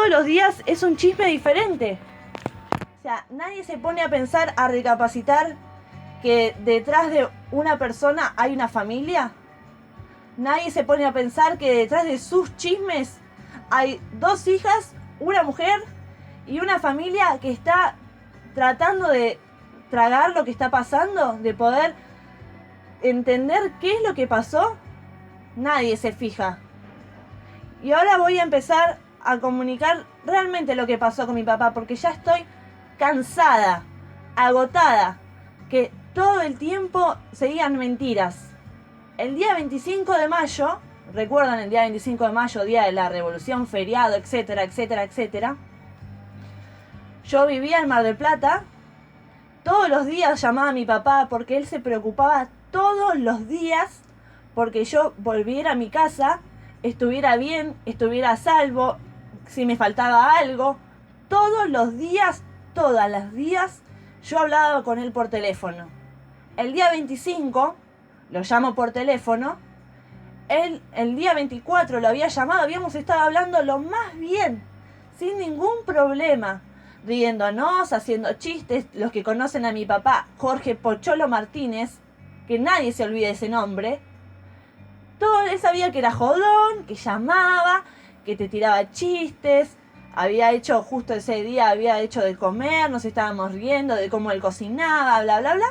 todos los días es un chisme diferente. O sea, nadie se pone a pensar, a recapacitar que detrás de una persona hay una familia. Nadie se pone a pensar que detrás de sus chismes hay 2 hijas, una mujer y una familia que está tratando de tragar lo que está pasando, de poder entender qué es lo que pasó. Nadie se fija. Y ahora voy a empezar a comunicar realmente lo que pasó con mi papá, porque ya estoy cansada, agotada, que todo el tiempo seguían mentiras. El día 25 de mayo, recuerdan el día 25 de mayo, día de la revolución, feriado, etcétera, etcétera, etcétera. Yo vivía en Mar del Plata. Todos los días llamaba a mi papá porque él se preocupaba todos los días porque yo volviera a mi casa, estuviera bien, estuviera a salvo, si me faltaba algo. Todos los días, todas las días, yo hablaba con él por teléfono. El día 25, lo llamo por teléfono. Él, el día 24 lo había llamado, habíamos estado hablando lo más bien, sin ningún problema, riéndonos, haciendo chistes. Los que conocen a mi papá, Jorge Pocholo Martínez, que nadie se olvide ese nombre, todo él sabía que era jodón, que llamaba, que te tiraba chistes. Había hecho, justo ese día, había hecho de comer, nos estábamos riendo de cómo él cocinaba, bla, bla, bla.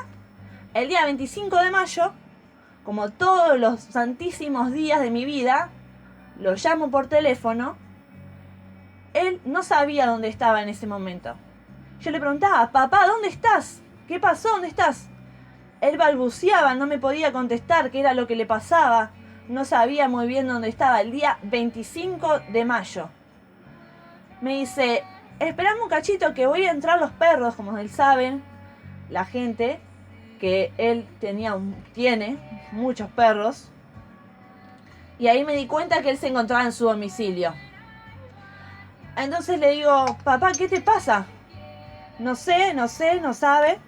El día 25 de mayo, como todos los santísimos días de mi vida, lo llamo por teléfono. Él no sabía dónde estaba en ese momento. Yo le preguntaba, papá, ¿dónde estás? ¿Qué pasó? ¿Dónde estás? Él balbuceaba, no me podía contestar qué era lo que le pasaba. No sabía muy bien dónde estaba. El día 25 de mayo. Me dice, esperame un cachito que voy a entrar los perros, como él saben, la gente, que él tiene muchos perros. Y ahí me di cuenta que él se encontraba en su domicilio. Entonces le digo, papá, ¿qué te pasa? No sé, no sabe.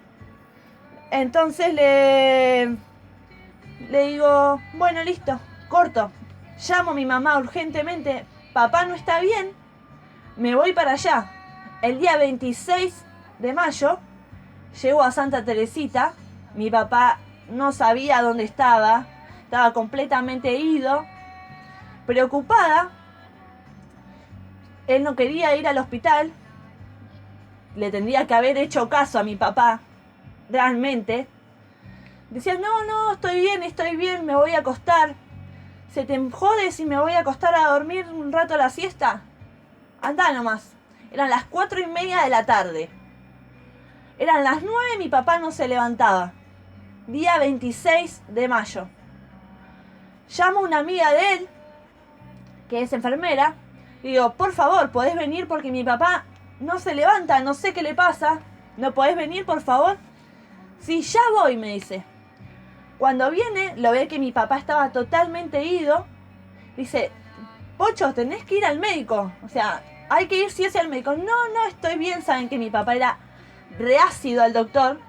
Entonces le digo, bueno, listo, corto. Llamo a mi mamá urgentemente, papá no está bien, me voy para allá. El día 26 de mayo llego a Santa Teresita. Mi papá no sabía dónde estaba completamente ido, preocupada. Él no quería ir al hospital. Le tendría que haber hecho caso a mi papá, realmente. Decía, no, estoy bien, me voy a acostar. ¿Se te jode si me voy a acostar a dormir un rato la siesta? Andá nomás. Eran las 4:30 de la tarde. Eran las 9 y mi papá no se levantaba. Día 26 de mayo. Llamo a una amiga de él, que es enfermera. Y digo, por favor, ¿podés venir? Porque mi papá no se levanta, no sé qué le pasa. ¿No podés venir, por favor? Sí, ya voy, me dice. Cuando viene, lo ve que mi papá estaba totalmente ido. Dice, Pocho, tenés que ir al médico. O sea, hay que ir sí o sí al médico. No, estoy bien. Saben que mi papá era reácido al doctor.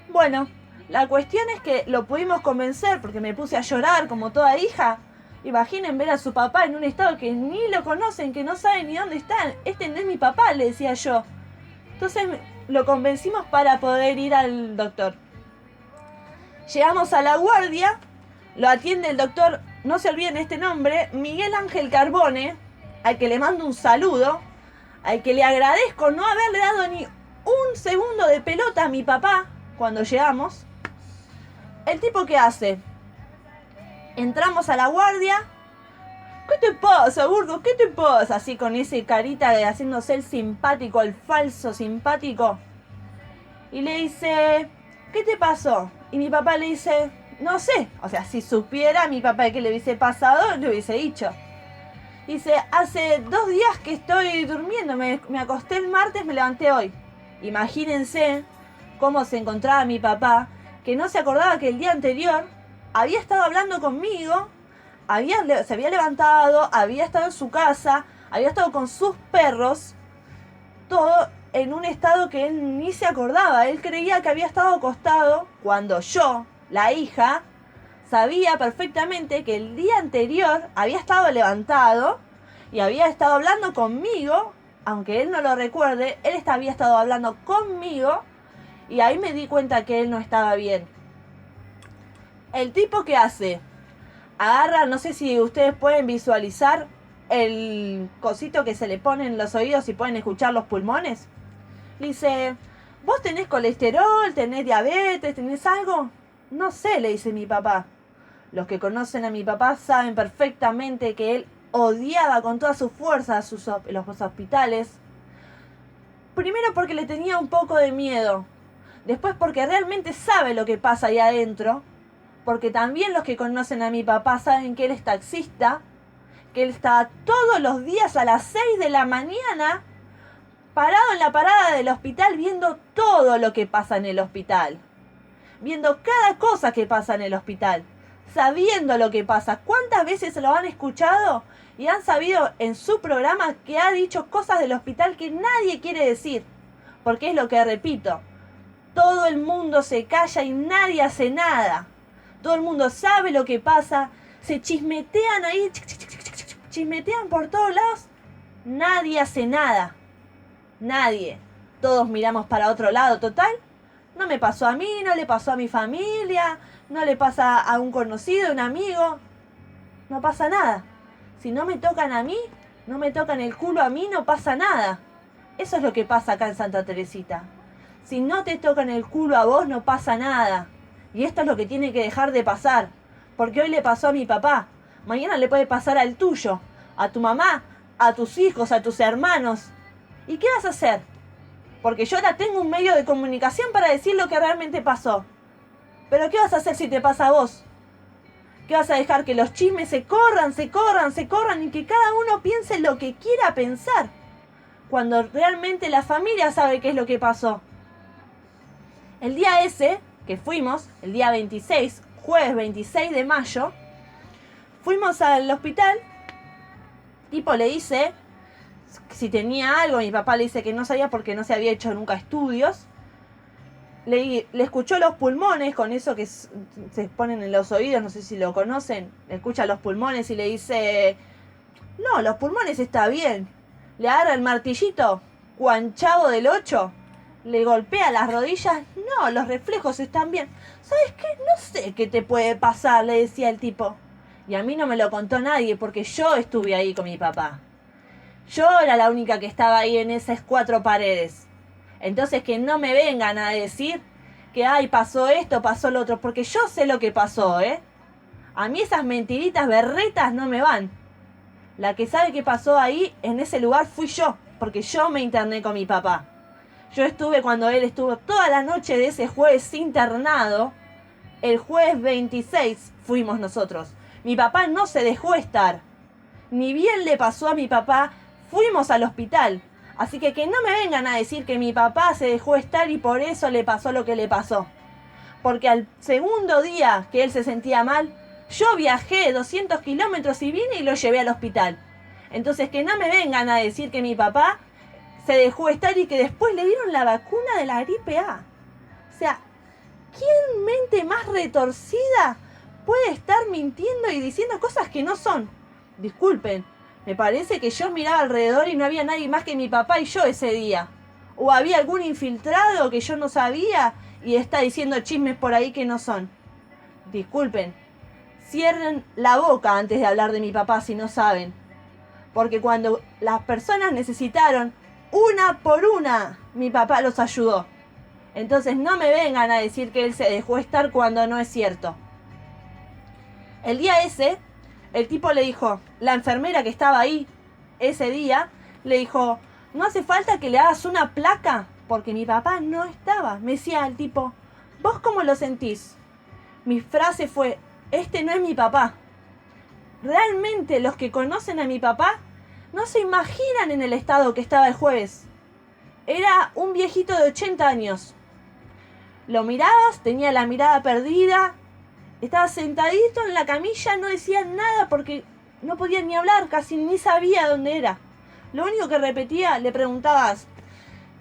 Bueno, la cuestión es que lo pudimos convencer porque me puse a llorar como toda hija. Imaginen ver a su papá en un estado que ni lo conocen, que no saben ni dónde está. Este no es mi papá, le decía yo. Entonces lo convencimos para poder ir al doctor. Llegamos a la guardia, lo atiende el doctor, no se olviden este nombre, Miguel Ángel Carbone, al que le mando un saludo, al que le agradezco no haberle dado ni un segundo de pelota a mi papá cuando llegamos. El tipo, ¿qué hace? Entramos a la guardia. ¿Qué te pasa, Burgos? ¿Qué te pasa? Así con ese carita de haciéndose el simpático, el falso simpático. Y le dice, ¿qué te pasó? Y mi papá le dice, no sé. O sea, si supiera mi papá qué le hubiese pasado, le hubiese dicho. Dice, hace 2 días que estoy durmiendo. Me acosté el martes, me levanté hoy. Imagínense cómo se encontraba mi papá, que no se acordaba que el día anterior había estado hablando conmigo, se había levantado, había estado en su casa, había estado con sus perros, todo en un estado que él ni se acordaba. Él creía que había estado acostado cuando yo, la hija, sabía perfectamente que el día anterior había estado levantado Y había estado hablando conmigo, aunque él no lo recuerde, había estado hablando conmigo y ahí me di cuenta que él no estaba bien. El tipo que hace, agarra, no sé si ustedes pueden visualizar el cosito que se le pone en los oídos y pueden escuchar los pulmones. Le dice, ¿vos tenés colesterol, tenés diabetes, tenés algo? No sé, le dice mi papá. Los que conocen a mi papá saben perfectamente que él odiaba con toda su fuerza los hospitales. Primero porque le tenía un poco de miedo. Después porque realmente sabe lo que pasa ahí adentro. Porque también los que conocen a mi papá saben que él es taxista. Que él está todos los días a las 6 de la mañana parado en la parada del hospital viendo todo lo que pasa en el hospital. Viendo cada cosa que pasa en el hospital. Sabiendo lo que pasa. ¿Cuántas veces lo han escuchado y han sabido en su programa que ha dicho cosas del hospital que nadie quiere decir? Porque es lo que repito. Todo el mundo se calla y nadie hace nada. Todo el mundo sabe lo que pasa. Se chismetean ahí. Chismetean por todos lados. Nadie hace nada. Nadie. Todos miramos para otro lado. Total. No me pasó a mí, no le pasó a mi familia. No le pasa a un conocido, un amigo. No pasa nada. Si no me tocan a mí, no me tocan el culo a mí, no pasa nada. Eso es lo que pasa acá en Santa Teresita. Si no te tocan el culo a vos, no pasa nada. Y esto es lo que tiene que dejar de pasar. Porque hoy le pasó a mi papá. Mañana le puede pasar al tuyo, a tu mamá, a tus hijos, a tus hermanos. ¿Y qué vas a hacer? Porque yo ahora tengo un medio de comunicación para decir lo que realmente pasó. Pero ¿qué vas a hacer si te pasa a vos? ¿Qué vas a dejar que los chismes se corran y que cada uno piense lo que quiera pensar? Cuando realmente la familia sabe qué es lo que pasó. El día ese que fuimos, el día 26, jueves 26 de mayo, fuimos al hospital. Tipo le dice si tenía algo, mi papá le dice que no sabía porque no se había hecho nunca estudios. Le escuchó los pulmones, con eso que se ponen en los oídos, no sé si lo conocen. Le escucha los pulmones y le dice, no, los pulmones está bien. Le agarra el martillito, Chavo del 8, le golpea las rodillas, no, los reflejos están bien. ¿Sabes qué? No sé qué te puede pasar, le decía el tipo. Y a mí no me lo contó nadie porque yo estuve ahí con mi papá. Yo era la única que estaba ahí en esas 4 paredes. Entonces que no me vengan a decir que ay, pasó esto, pasó lo otro, porque yo sé lo que pasó, ¿eh? A mí esas mentiritas berretas no me van. La que sabe qué pasó ahí, en ese lugar, fui yo, porque yo me interné con mi papá. Yo estuve cuando él estuvo toda la noche de ese jueves internado. El jueves 26 fuimos nosotros. Mi papá no se dejó estar. Ni bien le pasó a mi papá, fuimos al hospital. Así que no me vengan a decir que mi papá se dejó estar y por eso le pasó lo que le pasó. Porque al segundo día que él se sentía mal, yo viajé 200 kilómetros y vine y lo llevé al hospital. Entonces que no me vengan a decir que mi papá se dejó estar y que después le dieron la vacuna de la gripe A. O sea, ¿quién mente más retorcida puede estar mintiendo y diciendo cosas que no son? Disculpen. Me parece que yo miraba alrededor y no había nadie más que mi papá y yo ese día. O había algún infiltrado que yo no sabía y está diciendo chismes por ahí que no son. Disculpen, cierren la boca antes de hablar de mi papá si no saben. Porque cuando las personas necesitaron, una por una, mi papá los ayudó. Entonces no me vengan a decir que él se dejó estar cuando no es cierto. El día ese, el tipo le dijo, la enfermera que estaba ahí ese día, le dijo, no hace falta que le hagas una placa, porque mi papá no estaba. Me decía el tipo, ¿vos cómo lo sentís? Mi frase fue, este no es mi papá. Realmente los que conocen a mi papá no se imaginan en el estado que estaba el jueves. Era un viejito de 80 años. Lo mirabas, tenía la mirada perdida. Estaba sentadito en la camilla, no decía nada porque no podía ni hablar, casi ni sabía dónde era. Lo único que repetía, le preguntabas,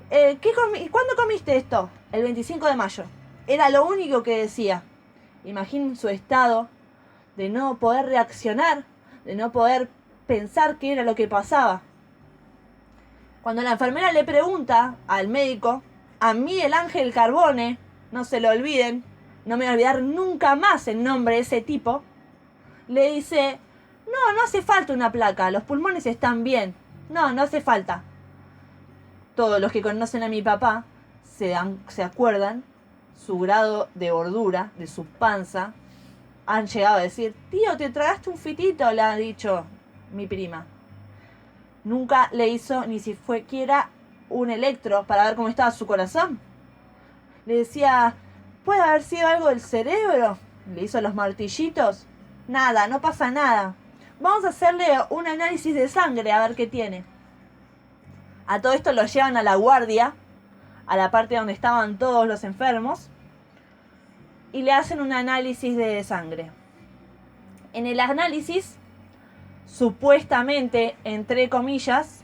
¿cuándo comiste esto? El 25 de mayo. Era lo único que decía. Imaginen su estado de no poder reaccionar, de no poder pensar qué era lo que pasaba. Cuando la enfermera le pregunta al médico, a Miguel Ángel Carbone, no se lo olviden, no me voy a olvidar nunca más el nombre de ese tipo, le dice, no hace falta una placa, los pulmones están bien, no hace falta. Todos los que conocen a mi papá se acuerdan su grado de gordura, de su panza. Han llegado a decir, tío, ¿te tragaste un fitito? Le ha dicho mi prima. Nunca le hizo ni siquiera un electro para ver cómo estaba su corazón. Le decía, ¿puede haber sido algo del cerebro? Le hizo los martillitos. Nada, no pasa nada. Vamos a hacerle un análisis de sangre a ver qué tiene. A todo esto lo llevan a la guardia, a la parte donde estaban todos los enfermos, y le hacen un análisis de sangre. En el análisis, supuestamente, entre comillas,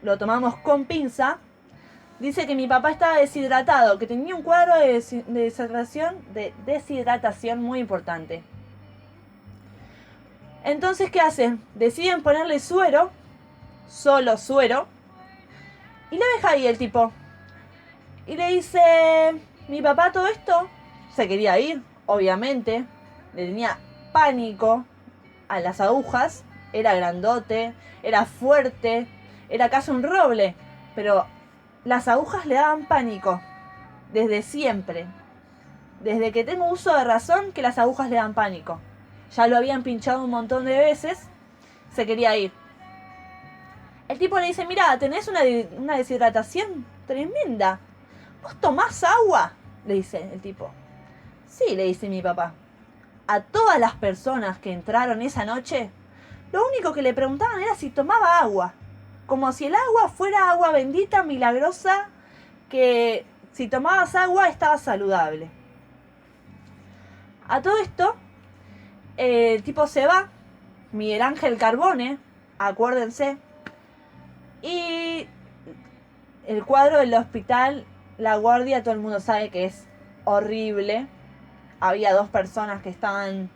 lo tomamos con pinza, dice que mi papá estaba deshidratado, que tenía un cuadro de deshidratación muy importante. Entonces, ¿qué hacen? Deciden ponerle suero, solo suero, y lo deja ahí el tipo. Y le dice, mi papá todo esto se quería ir, obviamente, le tenía pánico a las agujas, era grandote, era fuerte, era casi un roble, pero las agujas le daban pánico, desde siempre, desde que tengo uso de razón que las agujas le dan pánico. Ya lo habían pinchado un montón de veces, se quería ir. El tipo le dice, mira, tenés una deshidratación tremenda, ¿vos tomás agua? Le dice el tipo. Sí, le dice mi papá. A todas las personas que entraron esa noche, lo único que le preguntaban era si tomaba agua. Como si el agua fuera agua bendita, milagrosa, que si tomabas agua estabas saludable. A todo esto, el tipo se va, Miguel Ángel Carbone, acuérdense, y el cuadro del hospital, la guardia, todo el mundo sabe que es horrible. Había 2 personas que estaban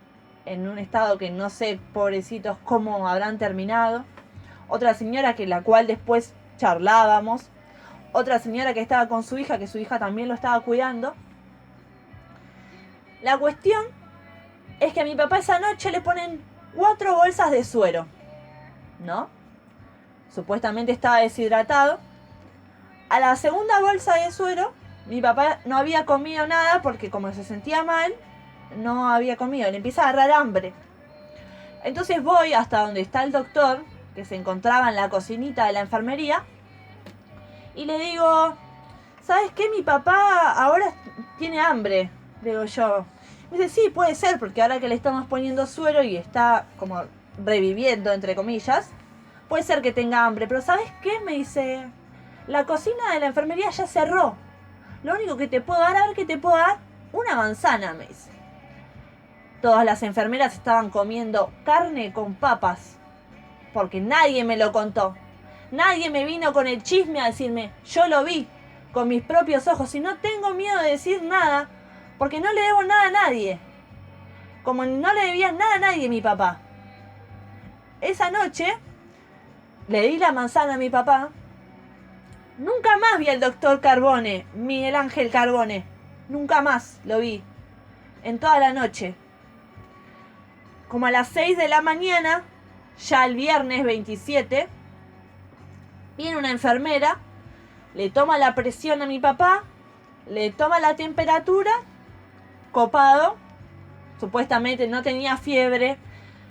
en un estado que no sé, pobrecitos, cómo habrán terminado. Otra señora que la cual después charlábamos. Otra señora que estaba con su hija, que su hija también lo estaba cuidando. La cuestión es que a mi papá esa noche le ponen 4 bolsas de suero, ¿no? Supuestamente estaba deshidratado. A la segunda bolsa de suero, mi papá no había comido nada porque como se sentía mal, no había comido. Le empieza a agarrar hambre. Entonces voy hasta donde está el doctor, que se encontraba en la cocinita de la enfermería, y le digo, ¿sabes qué? Mi papá ahora tiene hambre. Le digo yo. Me dice, sí, puede ser, porque ahora que le estamos poniendo suero y está como reviviendo, entre comillas, puede ser que tenga hambre. Pero ¿sabes qué? Me dice, la cocina de la enfermería ya cerró. Lo único que te puedo dar, a ver qué te puedo dar, una manzana, me dice. Todas las enfermeras estaban comiendo carne con papas, porque nadie me lo contó. Nadie me vino con el chisme a decirme, yo lo vi con mis propios ojos y no tengo miedo de decir nada, porque no le debo nada a nadie. Como no le debía nada a nadie mi papá. Esa noche le di la manzana a mi papá. Nunca más vi al doctor Carbone, Miguel Ángel Carbone. Nunca más lo vi. En toda la noche. Como a las 6 de la mañana, ya el viernes 27, viene una enfermera, le toma la presión a mi papá, le toma la temperatura, copado, supuestamente no tenía fiebre,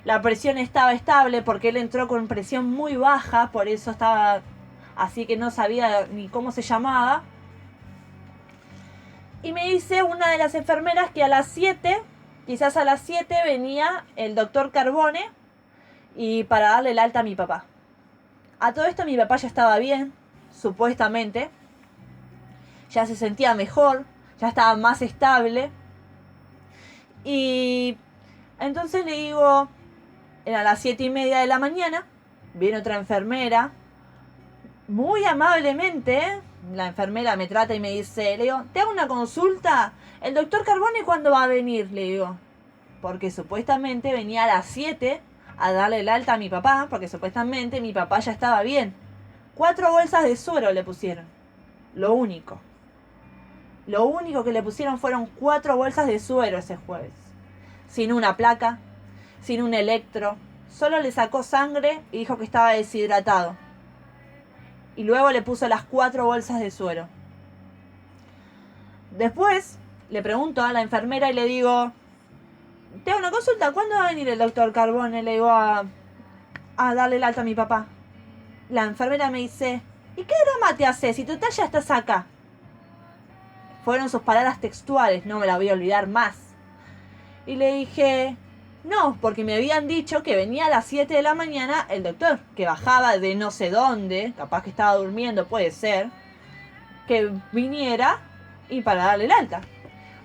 la presión estaba estable porque él entró con presión muy baja, por eso estaba así que no sabía ni cómo se llamaba. Y me dice una de las enfermeras que a las 7, quizás a las 7 venía el doctor Carbone y para darle el alta a mi papá. A todo esto mi papá ya estaba bien, supuestamente. Ya se sentía mejor, ya estaba más estable. Y entonces le digo, era las 7:30 de la mañana, viene otra enfermera, muy amablemente, la enfermera me trata y me dice, le digo, ¿te hago una consulta? ¿El doctor Carbone cuándo va a venir? Le digo, porque supuestamente venía a las 7 a darle el alta a mi papá, porque supuestamente mi papá ya estaba bien. 4 bolsas de suero le pusieron. Lo único. Lo único que le pusieron fueron 4 bolsas de suero ese jueves. Sin una placa, sin un electro. Solo le sacó sangre y dijo que estaba deshidratado. Y luego le puso las 4 bolsas de suero. Después le pregunto a la enfermera y le digo, tengo una consulta, ¿cuándo va a venir el doctor Carbone? Le digo a darle el alta a mi papá. La enfermera me dice, ¿y qué drama te haces si total ya estás acá? Fueron sus palabras textuales, no me la voy a olvidar más. Y le dije, no, porque me habían dicho que venía a las 7 de la mañana el doctor, que bajaba de no sé dónde, capaz que estaba durmiendo, puede ser, que viniera y para darle el alta.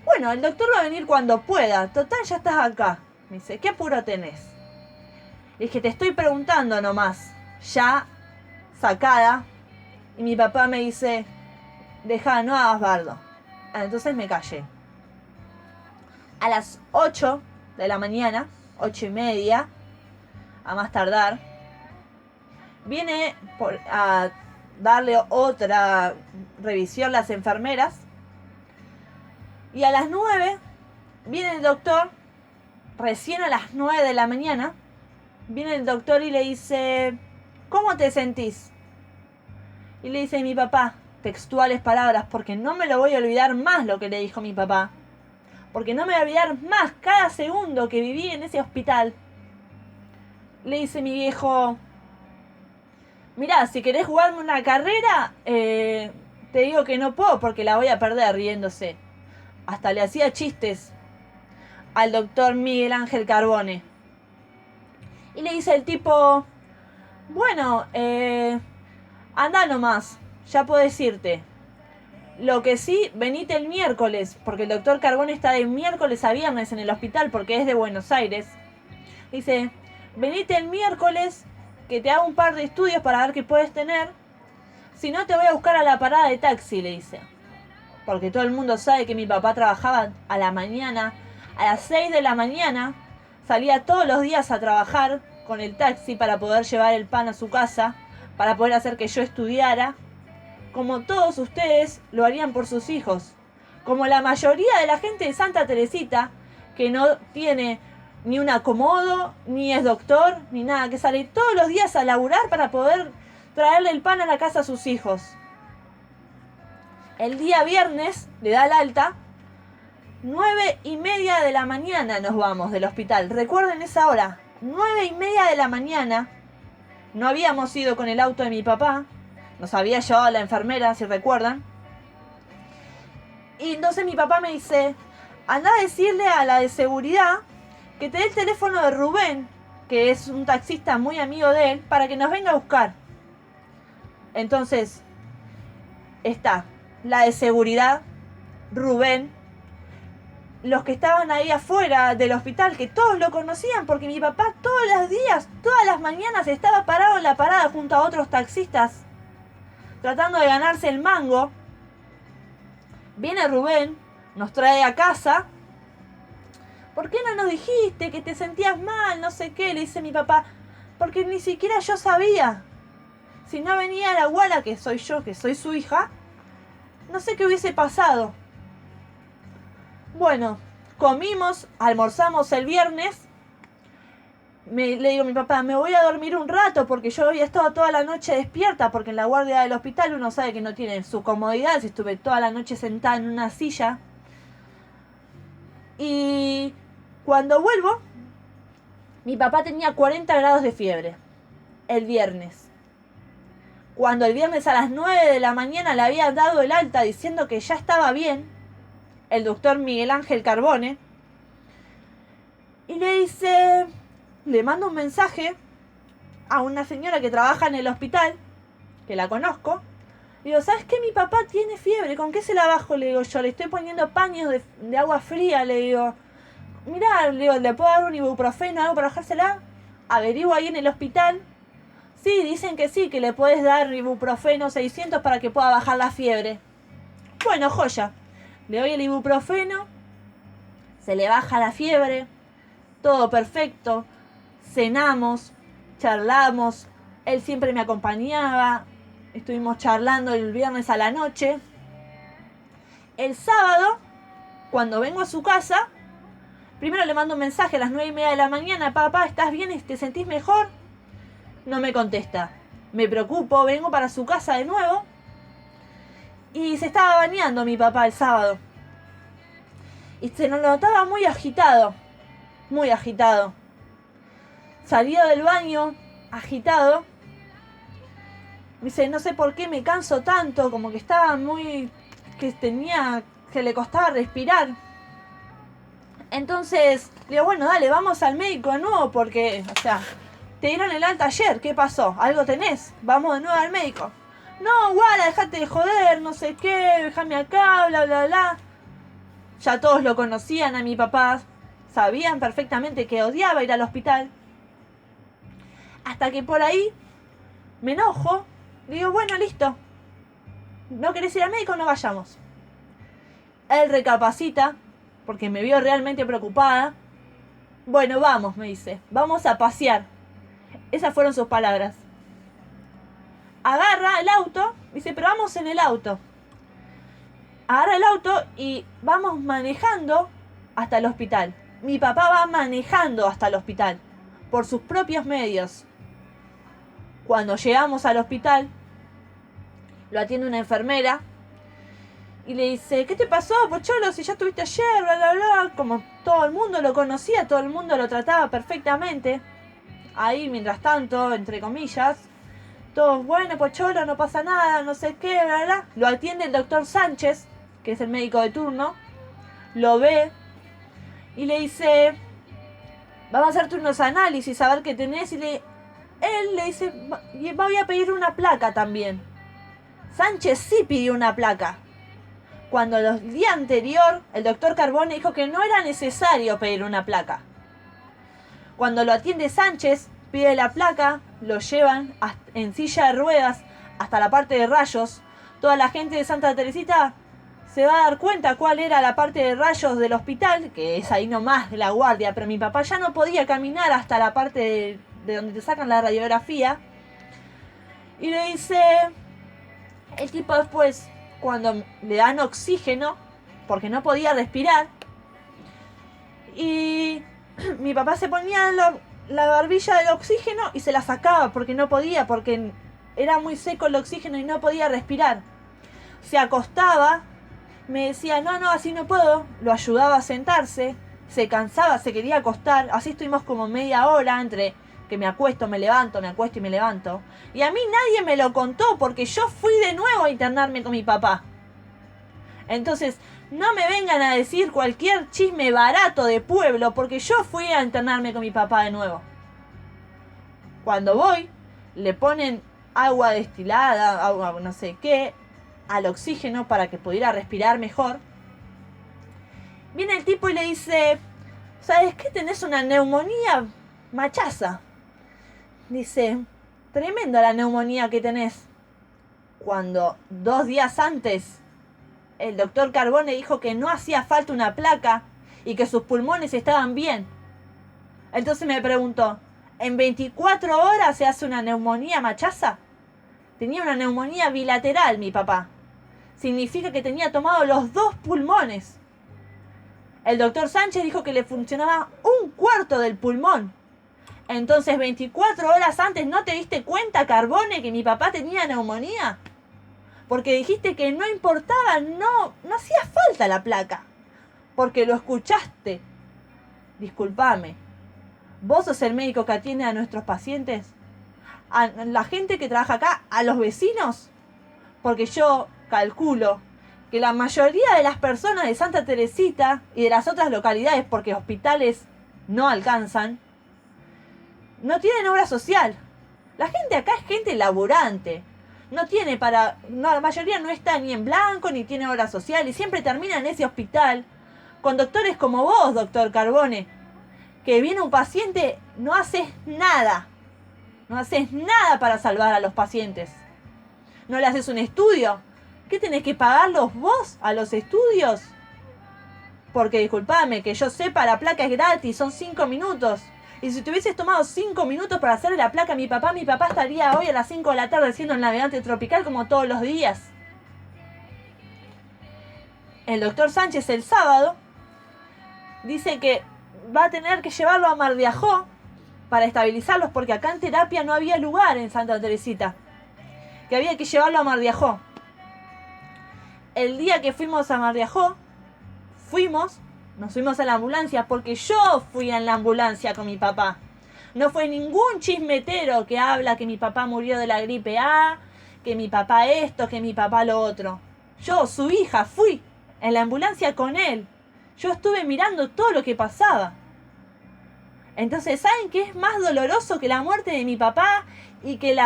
Bueno, el doctor va a venir cuando pueda, total ya estás acá. Me dice, ¿qué apuro tenés? Le dije, te estoy preguntando nomás, ya sacada. Y mi papá me dice, deja, no hagas bardo. Entonces me callé. A las 8 de la mañana, 8:30, a más tardar, viene a darle otra revisión las enfermeras. Y a las 9 viene el doctor, recién a las 9 de la mañana, viene el doctor y le dice, ¿cómo te sentís? Y le dice mi papá, textuales palabras, porque no me lo voy a olvidar más lo que le dijo mi papá. Porque no me voy a olvidar más cada segundo que viví en ese hospital. Le dice mi viejo, mirá, si querés jugarme una carrera, te digo que no puedo porque la voy a perder, riéndose. Hasta le hacía chistes al doctor Miguel Ángel Carbone. Y le dice el tipo, bueno, anda nomás, ya podés irte. Lo que sí, venite el miércoles, porque el doctor Carbone está de miércoles a viernes en el hospital porque es de Buenos Aires. Dice, venite el miércoles que te hago un par de estudios para ver qué puedes tener. Si no, te voy a buscar a la parada de taxi, le dice. Porque todo el mundo sabe que mi papá trabajaba a la mañana, a las 6 de la mañana, salía todos los días a trabajar con el taxi para poder llevar el pan a su casa, para poder hacer que yo estudiara, como todos ustedes lo harían por sus hijos, como la mayoría de la gente de Santa Teresita, que no tiene ni un acomodo, ni es doctor, ni nada, que sale todos los días a laburar para poder traerle el pan a la casa a sus hijos. El día viernes le da el alta, 9:30 de la mañana nos vamos del hospital. Recuerden esa hora, 9:30 de la mañana. No habíamos ido con el auto de mi papá, nos había llevado a la enfermera, si recuerdan. Y entonces mi papá me dice, anda a decirle a la de seguridad que te dé el teléfono de Rubén, que es un taxista muy amigo de él, para que nos venga a buscar. Entonces, está la de seguridad, Rubén, los que estaban ahí afuera del hospital, que todos lo conocían, porque mi papá todos los días, todas las mañanas estaba parado en la parada junto a otros taxistas, tratando de ganarse el mango. Viene Rubén, nos trae a casa. ¿Por qué no nos dijiste que te sentías mal? No sé qué, le dice mi papá. Porque ni siquiera yo sabía. Si no venía la abuela, que soy yo, que soy su hija, no sé qué hubiese pasado. Bueno, comimos, almorzamos el viernes. Le digo a mi papá, me voy a dormir un rato porque yo había estado toda la noche despierta, porque en la guardia del hospital uno sabe que no tiene su comodidad. Si estuve toda la noche sentada en una silla. Y cuando vuelvo, mi papá tenía 40 grados de fiebre el viernes. Cuando el viernes a las 9 de la mañana le había dado el alta diciendo que ya estaba bien, el doctor Miguel Ángel Carbone, y le dice, le mando un mensaje a una señora que trabaja en el hospital, que la conozco. Digo, ¿sabes qué? Mi papá tiene fiebre, ¿con qué se la bajo? Le digo yo, le estoy poniendo paños de agua fría, le digo, mirá, le digo, ¿le puedo dar un ibuprofeno, algo para bajársela? Averiguo ahí en el hospital. Sí, dicen que sí, que le puedes dar ibuprofeno 600 para que pueda bajar la fiebre. Bueno, joya. Le doy el ibuprofeno, se le baja la fiebre, todo perfecto. cenamos, charlamos, él siempre me acompañaba, estuvimos charlando el viernes a la noche. El sábado, cuando vengo a su casa, primero le mando un mensaje a las 9:30 de la mañana, papá, ¿estás bien? ¿Te sentís mejor? No me contesta. Me preocupo, vengo para su casa de nuevo. Y se estaba bañando mi papá el sábado. Y se lo notaba muy agitado. Muy agitado. Salía del baño, agitado. Me dice, no sé por qué me canso tanto. Como que estaba muy... que le costaba respirar. Entonces, le digo, bueno, dale, vamos al médico de nuevo porque, o sea, te dieron el alta ayer, ¿qué pasó? ¿Algo tenés? Vamos de nuevo al médico. No, Guara, dejate de joder, no sé qué, déjame acá, bla, bla, bla. Ya todos lo conocían a mi papá, sabían perfectamente que odiaba ir al hospital. Hasta que por ahí me enojo, digo, bueno, listo. ¿No querés ir al médico? No vayamos. Él recapacita, porque me vio realmente preocupada. Bueno, vamos, me dice, vamos a pasear. Esas fueron sus palabras. Agarra el auto, dice, pero vamos en el auto. Agarra el auto y vamos manejando hasta el hospital. Mi papá va manejando hasta el hospital, por sus propios medios. Cuando llegamos al hospital, lo atiende una enfermera y le dice, ¿qué te pasó, Pocholo? Si ya estuviste ayer, bla, bla, bla. Como todo el mundo lo conocía, todo el mundo lo trataba perfectamente. Ahí, mientras tanto, entre comillas, todos, bueno, Pocholo, no pasa nada, no sé qué, bla, bla. Lo atiende el doctor Sánchez, que es el médico de turno. Lo ve y le dice, vamos a hacerte unos análisis, a ver qué tenés. Y él le dice, voy a pedir una placa también. Sánchez sí pidió una placa. Cuando el día anterior el doctor Carbone dijo que no era necesario pedir una placa. Cuando lo atiende Sánchez, pide la placa, lo llevan en silla de ruedas hasta la parte de rayos. Toda la gente de Santa Teresita se va a dar cuenta cuál era la parte de rayos del hospital, que es ahí nomás de la guardia, pero mi papá ya no podía caminar hasta la parte de donde te sacan la radiografía. Y le dice, el tipo después, cuando le dan oxígeno, porque no podía respirar, y mi papá se ponía la barbilla del oxígeno y se la sacaba porque no podía, porque era muy seco el oxígeno y no podía respirar. Se acostaba, me decía, no, así no puedo, lo ayudaba a sentarse, se cansaba, se quería acostar, así estuvimos como media hora entre que me acuesto, me levanto, me acuesto y me levanto. Y a mí nadie me lo contó porque yo fui de nuevo a internarme con mi papá. Entonces, no me vengan a decir cualquier chisme barato de pueblo porque yo fui a internarme con mi papá de nuevo. Cuando voy, le ponen agua destilada, agua no sé qué, al oxígeno para que pudiera respirar mejor. Viene el tipo y le dice, ¿sabes qué? Tenés una neumonía machaza. Dice, tremenda la neumonía que tenés. Cuando 2 días antes el doctor Carbone dijo que no hacía falta una placa y que sus pulmones estaban bien. Entonces me preguntó, ¿en 24 horas se hace una neumonía machaza? Tenía una neumonía bilateral mi papá. Significa que tenía tomado los 2 pulmones. El doctor Sánchez dijo que le funcionaba 1/4 del pulmón. Entonces, 24 horas antes, ¿no te diste cuenta, Carbone, que mi papá tenía neumonía? Porque dijiste que no importaba, no hacía falta la placa. Porque lo escuchaste. Discúlpame. ¿Vos sos el médico que atiende a nuestros pacientes? ¿A la gente que trabaja acá? ¿A los vecinos? Porque yo calculo que la mayoría de las personas de Santa Teresita y de las otras localidades, porque hospitales no alcanzan, no tienen obra social. La gente acá es gente laburante. No tiene la mayoría no está ni en blanco ni tiene obra social y siempre termina en ese hospital con doctores como vos, doctor Carbone, que viene un paciente, no haces nada. No haces nada para salvar a los pacientes. No le haces un estudio. ¿Qué tenés que pagarlos vos a los estudios? Porque disculpame, que yo sepa, la placa es gratis, son 5 minutos. Y si te hubieses tomado 5 minutos para hacerle la placa a mi papá estaría hoy a las 5 de la tarde siendo el navegante tropical como todos los días. El doctor Sánchez el sábado dice que va a tener que llevarlo a Mar de Ajó para estabilizarlos, porque acá en terapia no había lugar en Santa Teresita. Que había que llevarlo a Mar de Ajó. El día que fuimos a Mar de Ajó, nos fuimos a la ambulancia porque yo fui en la ambulancia con mi papá. No fue ningún chismetero que habla que mi papá murió de la gripe A, que mi papá esto, que mi papá lo otro. Yo, su hija, fui en la ambulancia con él. Yo estuve mirando todo lo que pasaba. Entonces, ¿saben qué es más doloroso que la muerte de mi papá y que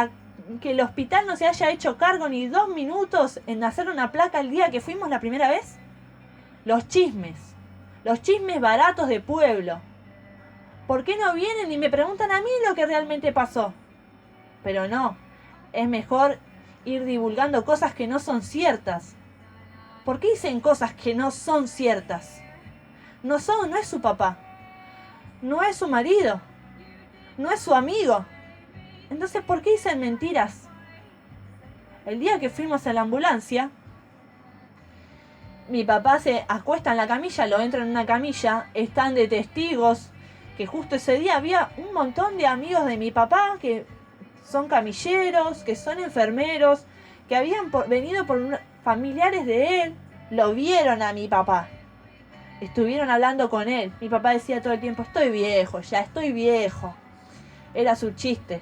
el hospital no se haya hecho cargo ni 2 minutos en hacer una placa el día que fuimos la primera vez? Los chismes baratos de pueblo. ¿Por qué no vienen y me preguntan a mí lo que realmente pasó? Pero no, es mejor ir divulgando cosas que no son ciertas. ¿Por qué dicen cosas que no son ciertas? No es su papá, no es su marido, no es su amigo. Entonces, ¿por qué dicen mentiras? El día que fuimos a la ambulancia, mi papá se acuesta en la camilla, lo entra en una camilla, están de testigos, que justo ese día había un montón de amigos de mi papá que son camilleros, que son enfermeros, que habían venido por familiares de él, lo vieron a mi papá. Estuvieron hablando con él. Mi papá decía todo el tiempo, estoy viejo, ya estoy viejo. Era su chiste.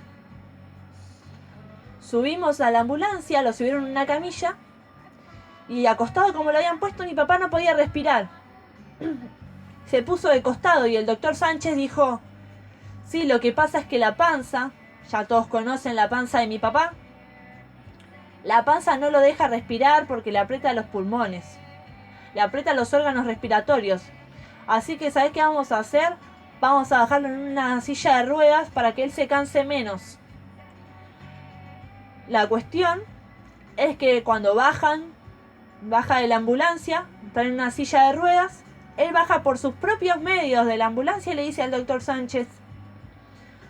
Subimos a la ambulancia, lo subieron en una camilla y acostado como lo habían puesto, mi papá no podía respirar. Se puso de costado y el doctor Sánchez dijo, sí, lo que pasa es que la panza, ya todos conocen la panza de mi papá, la panza no lo deja respirar porque le aprieta los pulmones, le aprieta los órganos respiratorios. Así que, ¿sabes qué vamos a hacer? Vamos a bajarlo en una silla de ruedas para que él se canse menos. La cuestión es que cuando baja de la ambulancia, está en una silla de ruedas, él baja por sus propios medios de la ambulancia y le dice al doctor Sánchez,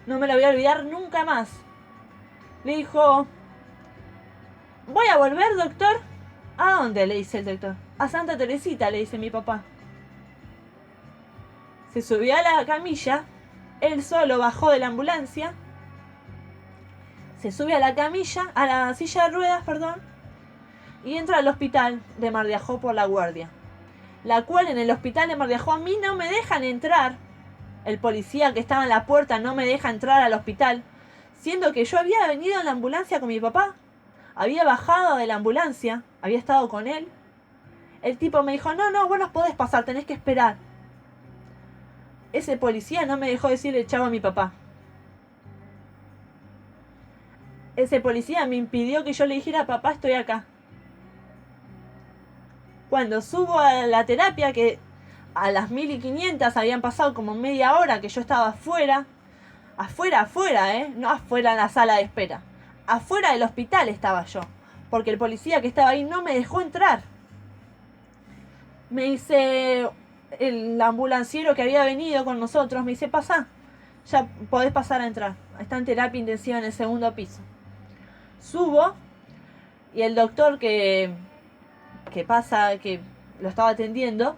no me lo voy a olvidar nunca más, le dijo, ¿voy a volver, doctor? ¿A dónde?, le dice el doctor. A Santa Teresita, le dice mi papá. Se subió a la camilla, él solo bajó de la ambulancia, se sube a la camilla, a la silla de ruedas, perdón, y entra al hospital de Mar de Ajó por La Guardia. La cual en el hospital de Mar de Ajó a mí no me dejan entrar. El policía que estaba en la puerta no me deja entrar al hospital, siendo que yo había venido en la ambulancia con mi papá. Había bajado de la ambulancia, había estado con él. El tipo me dijo, no, vos no podés pasar, tenés que esperar. Ese policía no me dejó decirle chavo a mi papá. Ese policía me impidió que yo le dijera, papá, estoy acá. Cuando subo a la terapia, que a las 1500 habían pasado como media hora que yo estaba afuera, no afuera en la sala de espera, afuera del hospital estaba yo, porque el policía que estaba ahí no me dejó entrar. Me dice el ambulanciero que había venido con nosotros, me dice, pasá, ya podés pasar a entrar, está en terapia intensiva en el 2.º piso. Subo y el doctor que lo estaba atendiendo,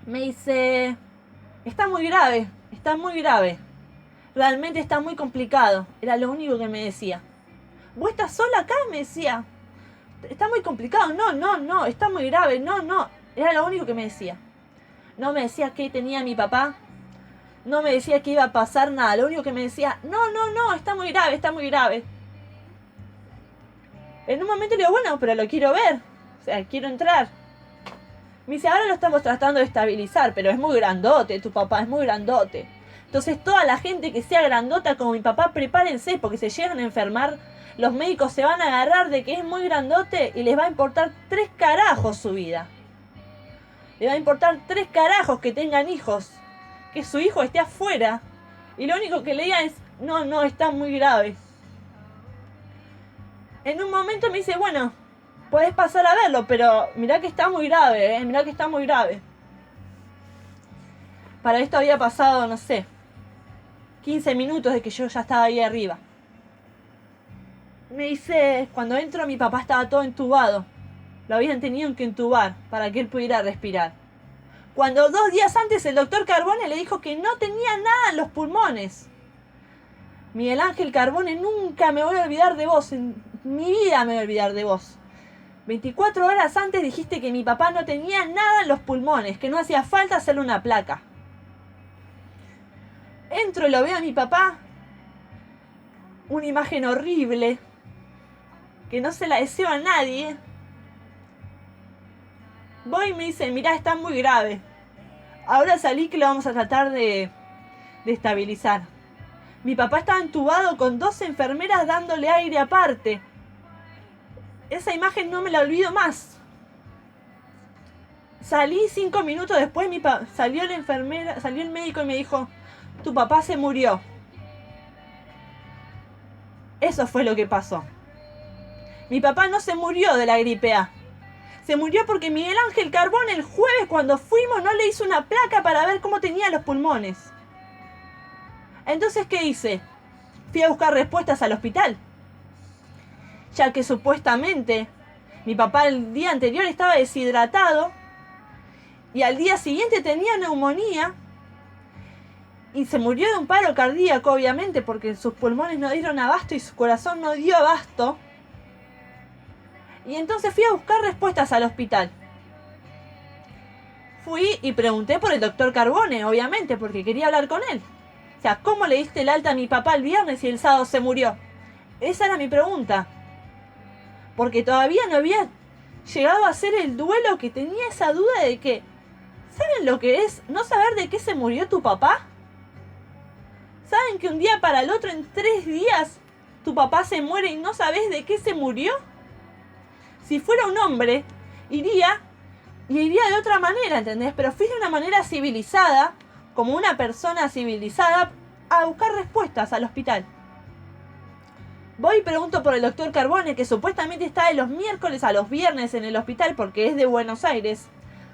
me dice, está muy grave, realmente está muy complicado, era lo único que me decía. ¿Vos estás sola acá?, me decía. Está muy complicado, no, está muy grave, no, era lo único que me decía. No me decía qué tenía mi papá, no me decía que iba a pasar nada, lo único que me decía, no, está muy grave. En un momento le digo, bueno, pero lo quiero ver, o sea, quiero entrar. Me dice, ahora lo estamos tratando de estabilizar, pero es muy grandote, tu papá es muy grandote. Entonces toda la gente que sea grandota como mi papá, prepárense, porque se llegan a enfermar, los médicos se van a agarrar de que es muy grandote y les va a importar 3 carajos su vida. Les va a importar 3 carajos que tengan hijos, que su hijo esté afuera, y lo único que le digan es, no, está muy grave. En un momento me dice, bueno, podés pasar a verlo, pero mirá que está muy grave, Para esto había pasado, no sé, 15 minutos de que yo ya estaba ahí arriba. Me dice, cuando entro mi papá estaba todo entubado. Lo habían tenido que entubar para que él pudiera respirar. Cuando 2 días antes el doctor Carbone le dijo que no tenía nada en los pulmones. Miguel Ángel Carbone, nunca me voy a olvidar de vos. En mi vida me voy a olvidar de vos. 24 horas antes dijiste que mi papá no tenía nada en los pulmones, que no hacía falta hacerle una placa. Entro y lo veo a mi papá. Una imagen horrible, que no se la deseo a nadie. Voy y me dice, mirá, está muy grave. Ahora salí que lo vamos a tratar de estabilizar. Mi papá estaba entubado con 2 enfermeras dándole aire aparte. Esa imagen no me la olvido más. Salí 5 minutos después, salió el médico y me dijo, tu papá se murió. Eso fue lo que pasó. Mi papá no se murió de la gripe A. Se murió porque Miguel Ángel Carbone el jueves cuando fuimos no le hizo una placa para ver cómo tenía los pulmones. Entonces, ¿qué hice? Fui a buscar respuestas al hospital. Ya que supuestamente mi papá el día anterior estaba deshidratado y al día siguiente tenía neumonía y se murió de un paro cardíaco, obviamente, porque sus pulmones no dieron abasto y su corazón no dio abasto. Y entonces fui a buscar respuestas al hospital. Fui y pregunté por el doctor Carbone, obviamente, porque quería hablar con él. O sea, ¿cómo le diste el alta a mi papá el viernes y el sábado se murió? Esa era mi pregunta. Porque todavía no había llegado a hacer el duelo, que tenía esa duda de que... ¿Saben lo que es no saber de qué se murió tu papá? ¿Saben que un día para el otro, en 3 días, tu papá se muere y no sabes de qué se murió? Si fuera un hombre, iría de otra manera, ¿entendés? Pero fui de una manera civilizada, como una persona civilizada, a buscar respuestas al hospital. Voy y pregunto por el doctor Carbone, que supuestamente está de los miércoles a los viernes en el hospital porque es de Buenos Aires.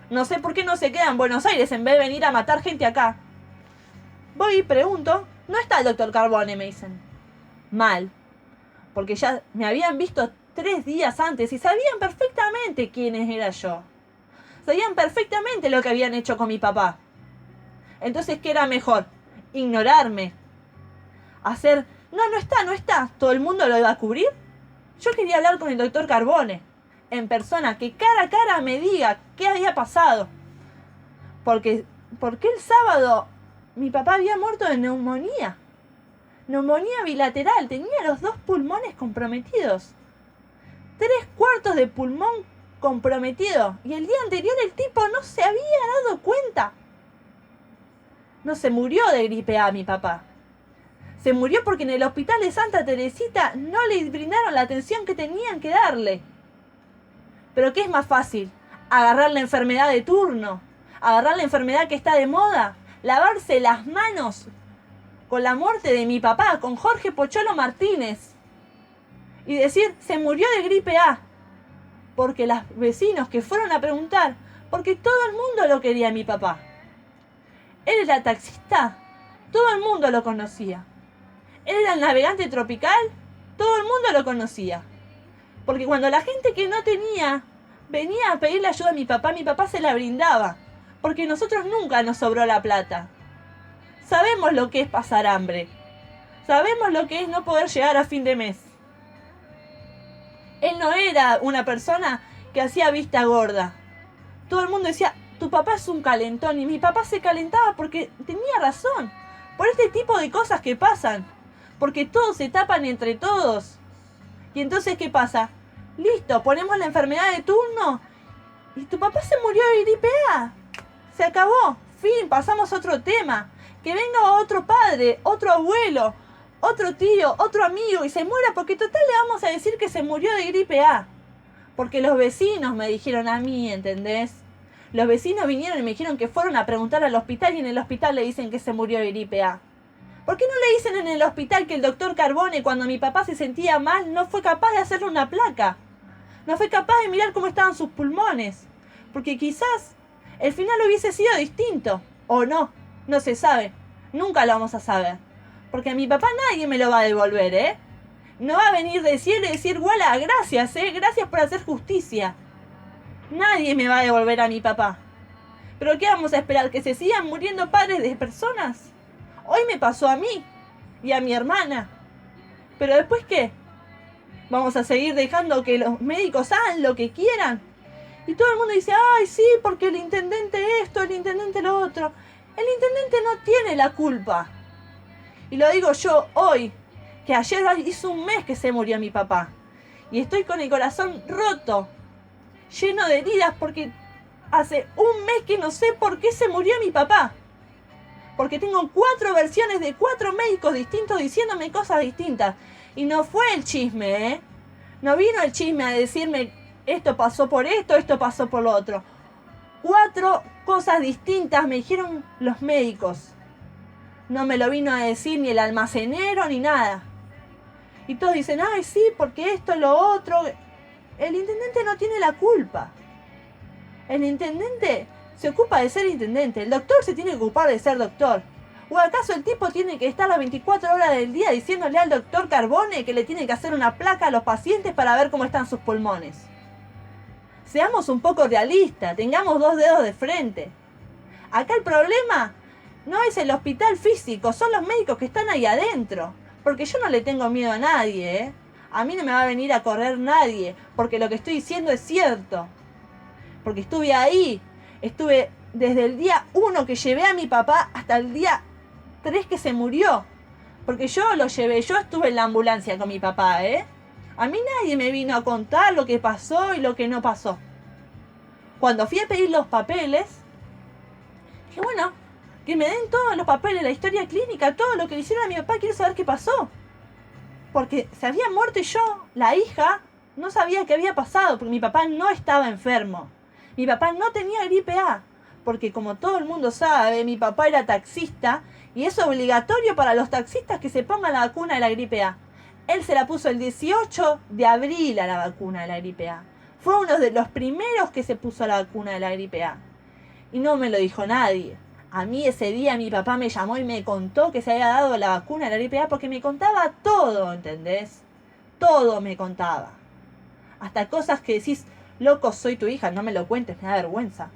No sé por qué no se queda en Buenos Aires en vez de venir a matar gente acá. Voy y pregunto, no está el doctor Carbone, me dicen. Mal, porque ya me habían visto 3 días antes y sabían perfectamente quiénes era yo. Sabían perfectamente lo que habían hecho con mi papá. Entonces, ¿qué era mejor? Ignorarme. Hacer, no está. ¿Todo el mundo lo iba a cubrir? Yo quería hablar con el doctor Carbone, en persona, que cara a cara me diga qué había pasado. Porque el sábado mi papá había muerto de neumonía. Neumonía bilateral, tenía los 2 pulmones comprometidos. 3/4 de pulmón comprometido. Y el día anterior el tipo no se había dado cuenta. No se murió de gripe A mi papá. Se murió porque en el hospital de Santa Teresita no le brindaron la atención que tenían que darle. Pero ¿qué es más fácil? Agarrar la enfermedad de turno. Agarrar la enfermedad que está de moda. Lavarse las manos con la muerte de mi papá, con Jorge Pocholo Martínez. Y decir, se murió de gripe A. Porque los vecinos que fueron a preguntar, porque todo el mundo lo quería a mi papá. Él era taxista, todo el mundo lo conocía. Él era el navegante tropical, todo el mundo lo conocía. Porque cuando la gente que no tenía venía a pedirle ayuda a mi papá se la brindaba. Porque nosotros nunca nos sobró la plata. Sabemos lo que es pasar hambre. Sabemos lo que es no poder llegar a fin de mes. Él no era una persona que hacía vista gorda. Todo el mundo decía, tu papá es un calentón. Y mi papá se calentaba porque tenía razón. Por este tipo de cosas que pasan. Porque todos se tapan entre todos. Y entonces, ¿qué pasa? Listo, ponemos la enfermedad de turno. Y tu papá se murió de gripe A. Se acabó. Fin, pasamos a otro tema. Que venga otro padre, otro abuelo, otro tío, otro amigo y se muera porque total le vamos a decir que se murió de gripe A. Porque los vecinos me dijeron a mí, ¿entendés? Los vecinos vinieron y me dijeron que fueron a preguntar al hospital y en el hospital le dicen que se murió de gripe A. ¿Por qué no le dicen en el hospital que el doctor Carbone, cuando mi papá se sentía mal, no fue capaz de hacerle una placa? No fue capaz de mirar cómo estaban sus pulmones. Porque quizás el final hubiese sido distinto. O no, no se sabe. Nunca lo vamos a saber. Porque a mi papá nadie me lo va a devolver, ¿eh? No va a venir del cielo y decir, Wala, gracias, gracias por hacer justicia. Nadie me va a devolver a mi papá. ¿Pero qué vamos a esperar? ¿Que se sigan muriendo padres de personas? Hoy me pasó a mí y a mi hermana. ¿Pero después qué? ¿Vamos a seguir dejando que los médicos hagan lo que quieran? Y todo el mundo dice, ay, sí, porque el intendente esto, el intendente lo otro. El intendente no tiene la culpa. Y lo digo yo hoy, que ayer hizo un mes que se murió mi papá. Y estoy con el corazón roto, lleno de heridas, porque hace un mes que no sé por qué se murió mi papá. Porque tengo 4 versiones de 4 médicos distintos diciéndome cosas distintas. Y no fue el chisme, ¿eh? No vino el chisme a decirme esto pasó por esto, esto pasó por lo otro. 4 cosas distintas me dijeron los médicos. No me lo vino a decir ni el almacenero ni nada. Y todos dicen, ay, sí, porque esto, lo otro. El intendente no tiene la culpa. El intendente se ocupa de ser intendente. El doctor se tiene que ocupar de ser doctor. ¿O acaso el tipo tiene que estar las 24 horas del día diciéndole al doctor Carbone que le tiene que hacer una placa a los pacientes para ver cómo están sus pulmones? Seamos un poco realistas, tengamos 2 dedos de frente. Acá el problema no es el hospital físico, son los médicos que están ahí adentro. Porque yo no le tengo miedo a nadie, ¿eh? A mí no me va a venir a correr nadie, porque lo que estoy diciendo es cierto. Porque estuve ahí, estuve desde el día 1 que llevé a mi papá hasta el día 3 que se murió. Porque yo lo llevé, yo estuve en la ambulancia con mi papá, ¿eh? A mí nadie me vino a contar lo que pasó y lo que no pasó. Cuando fui a pedir los papeles, dije, bueno, que me den todos los papeles, la historia clínica, todo lo que le hicieron a mi papá, quiero saber qué pasó. Porque se había muerto y yo, la hija, no sabía qué había pasado, porque mi papá no estaba enfermo. Mi papá no tenía gripe A, porque como todo el mundo sabe, mi papá era taxista y es obligatorio para los taxistas que se pongan la vacuna de la gripe A. Él se la puso el 18 de abril a la vacuna de la gripe A. Fue uno de los primeros que se puso la vacuna de la gripe A. Y no me lo dijo nadie. A mí ese día mi papá me llamó y me contó que se había dado la vacuna de la gripe A porque me contaba todo, ¿entendés? Todo me contaba. Hasta cosas que decís, loco, soy tu hija, no me lo cuentes, me da vergüenza.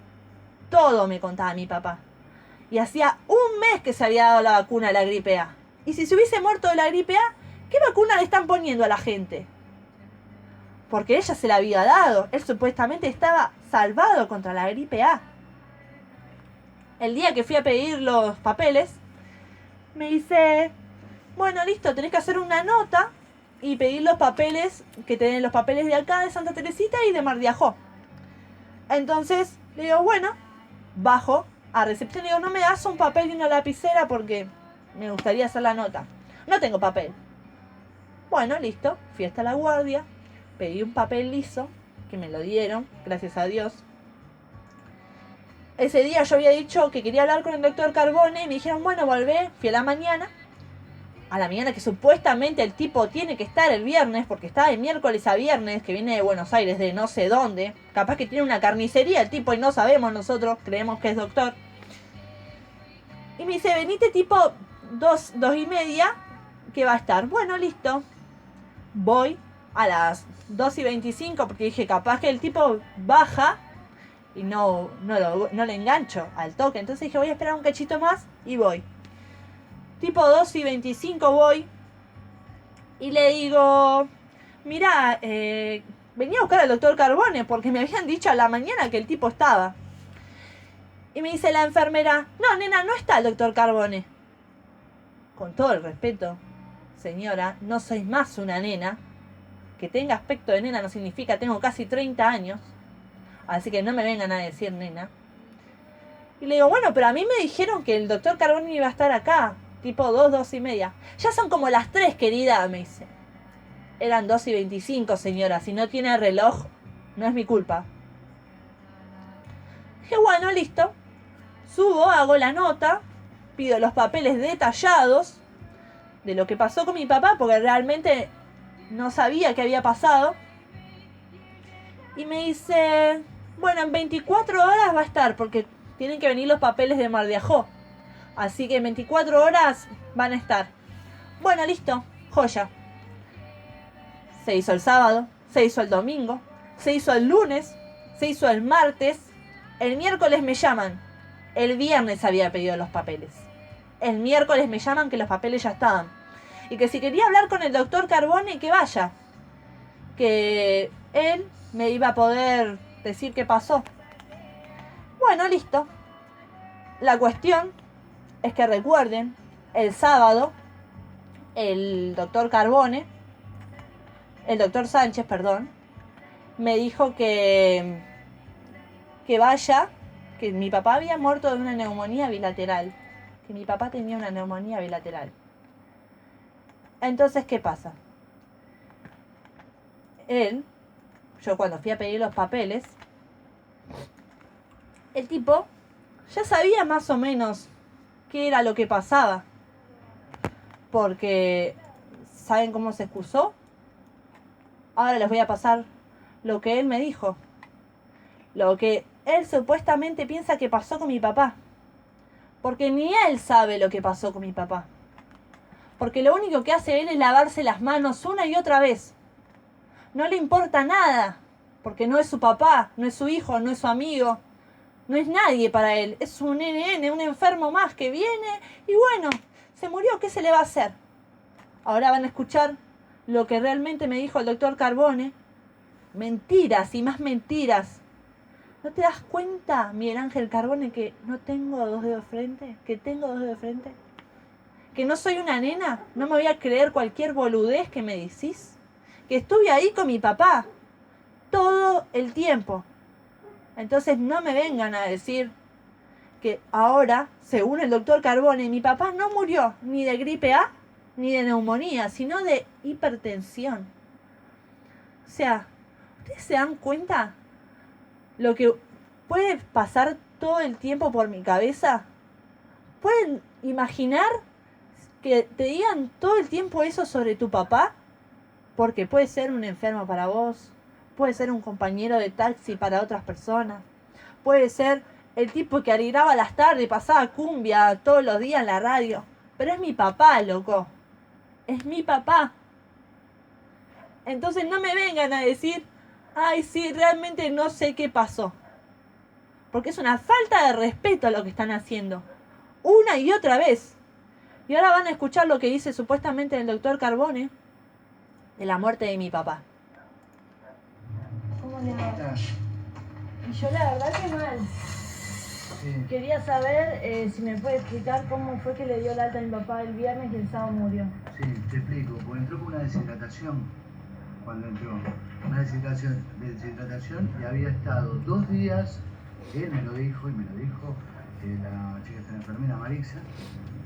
Todo me contaba mi papá. Y hacía un mes que se había dado la vacuna de la gripe A. Y si se hubiese muerto de la gripe A, ¿qué vacuna le están poniendo a la gente? Porque ella se la había dado. Él supuestamente estaba salvado contra la gripe A. El día que fui a pedir los papeles, me dice, bueno, listo, tenés que hacer una nota y pedir los papeles, que te den los papeles de acá, de Santa Teresita y de Mar de Ajó. Entonces, le digo, bueno, bajo a recepción y digo, no me das un papel y una lapicera porque me gustaría hacer la nota. No tengo papel. Bueno, listo, fui hasta la guardia, pedí un papel liso, que me lo dieron, gracias a Dios. Ese día yo había dicho que quería hablar con el doctor Carbone y me dijeron, bueno, volvé, fui a la mañana que supuestamente el tipo tiene que estar el viernes, porque está de miércoles a viernes, que viene de Buenos Aires, de no sé dónde, capaz que tiene una carnicería el tipo y no sabemos nosotros, creemos que es doctor. Y me dice, venite tipo 2:30, que va a estar. Bueno, listo. Voy a las 2:25, porque dije, capaz que el tipo baja y no le engancho al toque. Entonces dije, voy a esperar un cachito más y voy. Tipo 2:25 voy y le digo, mirá, venía a buscar al doctor Carbone porque me habían dicho a la mañana que el tipo estaba. Y me dice la enfermera, no, nena, no está el doctor Carbone. Con todo el respeto, señora, no soy más una nena. Que tenga aspecto de nena no significa, tengo casi 30 años. Así que no me vengan a decir nena. Y le digo, bueno, pero a mí me dijeron que el doctor Carbone iba a estar acá. Tipo 2:30. Ya son como las 3, querida, me dice. Eran 2:25, señora. Si no tiene reloj, no es mi culpa. Dije, bueno, listo. Subo, hago la nota. Pido los papeles detallados de lo que pasó con mi papá, porque realmente no sabía qué había pasado. Y me dice, bueno, en 24 horas va a estar, porque tienen que venir los papeles de Mar de Ajó. Así que en 24 horas van a estar. Bueno, listo, joya. Se hizo el sábado, se hizo el domingo, se hizo el lunes, se hizo el martes, el miércoles me llaman. El viernes había pedido los papeles. El miércoles me llaman que los papeles ya estaban. Y que si quería hablar con el doctor Carbone, que vaya. Que él me iba a poder decir qué pasó. Bueno, listo. La cuestión es que recuerden, el sábado, el doctor Sánchez, perdón, me dijo que vaya, que mi papá había muerto de una neumonía bilateral. Que mi papá tenía una neumonía bilateral. Entonces, ¿qué pasa? Yo cuando fui a pedir los papeles, el tipo ya sabía más o menos qué era lo que pasaba. Porque, ¿saben cómo se excusó? Ahora les voy a pasar lo que él me dijo. Lo que él supuestamente piensa que pasó con mi papá. Porque ni él sabe lo que pasó con mi papá. Porque lo único que hace él es lavarse las manos una y otra vez. No le importa nada. Porque no es su papá, no es su hijo, no es su amigo. No es nadie para él. Es un NN, un enfermo más que viene y bueno, se murió, ¿qué se le va a hacer? Ahora van a escuchar lo que realmente me dijo el doctor Carbone. Mentiras y más mentiras. ¿No te das cuenta, Miguel Ángel Carbone, que no tengo dos dedos de frente? ¿Que tengo dos dedos de frente? ¿Que no soy una nena? ¿No me voy a creer cualquier boludez que me decís? Que estuve ahí con mi papá todo el tiempo. Entonces no me vengan a decir que ahora, según el doctor Carbone, mi papá no murió ni de gripe A ni de neumonía, sino de hipertensión. O sea, ¿ustedes se dan cuenta lo que puede pasar todo el tiempo por mi cabeza? ¿Pueden imaginar que te digan todo el tiempo eso sobre tu papá? Porque puede ser un enfermo para vos, puede ser un compañero de taxi para otras personas, puede ser el tipo que alegraba las tardes y pasaba cumbia todos los días en la radio. Pero es mi papá, loco. Es mi papá. Entonces no me vengan a decir, ay, sí, realmente no sé qué pasó. Porque es una falta de respeto lo que están haciendo. Una y otra vez. Y ahora van a escuchar lo que dice supuestamente el doctor Carbone de la muerte de mi papá. ¿Cómo le va? Y yo la verdad que mal. Sí. Quería saber si me puede explicar cómo fue que le dio el alta a mi papá el viernes y el sábado murió. Sí, te explico. Pues entró con una deshidratación. Cuando entró, una deshidratación y había estado 2 días, él me lo dijo, la chica esta enfermera Marisa,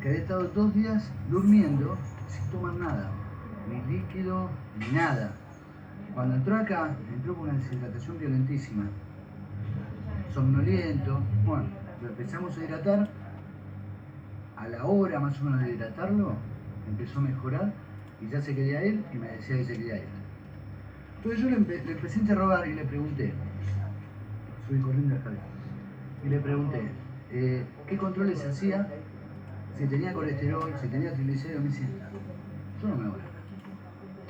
que había estado 2 días durmiendo sin tomar nada, ni líquido, ni nada. Cuando entró acá, entró con una deshidratación violentísima, somnoliento. Bueno, lo empezamos a hidratar. A la hora más o menos de hidratarlo, empezó a mejorar y ya se quería ir y me decía que se quería ir. Entonces yo le empecé a interrogar y le pregunté, subí corriendo hasta ahí, y le pregunté qué controles hacía, si tenía colesterol, si tenía triglicéridos. Me dice, yo no me voy.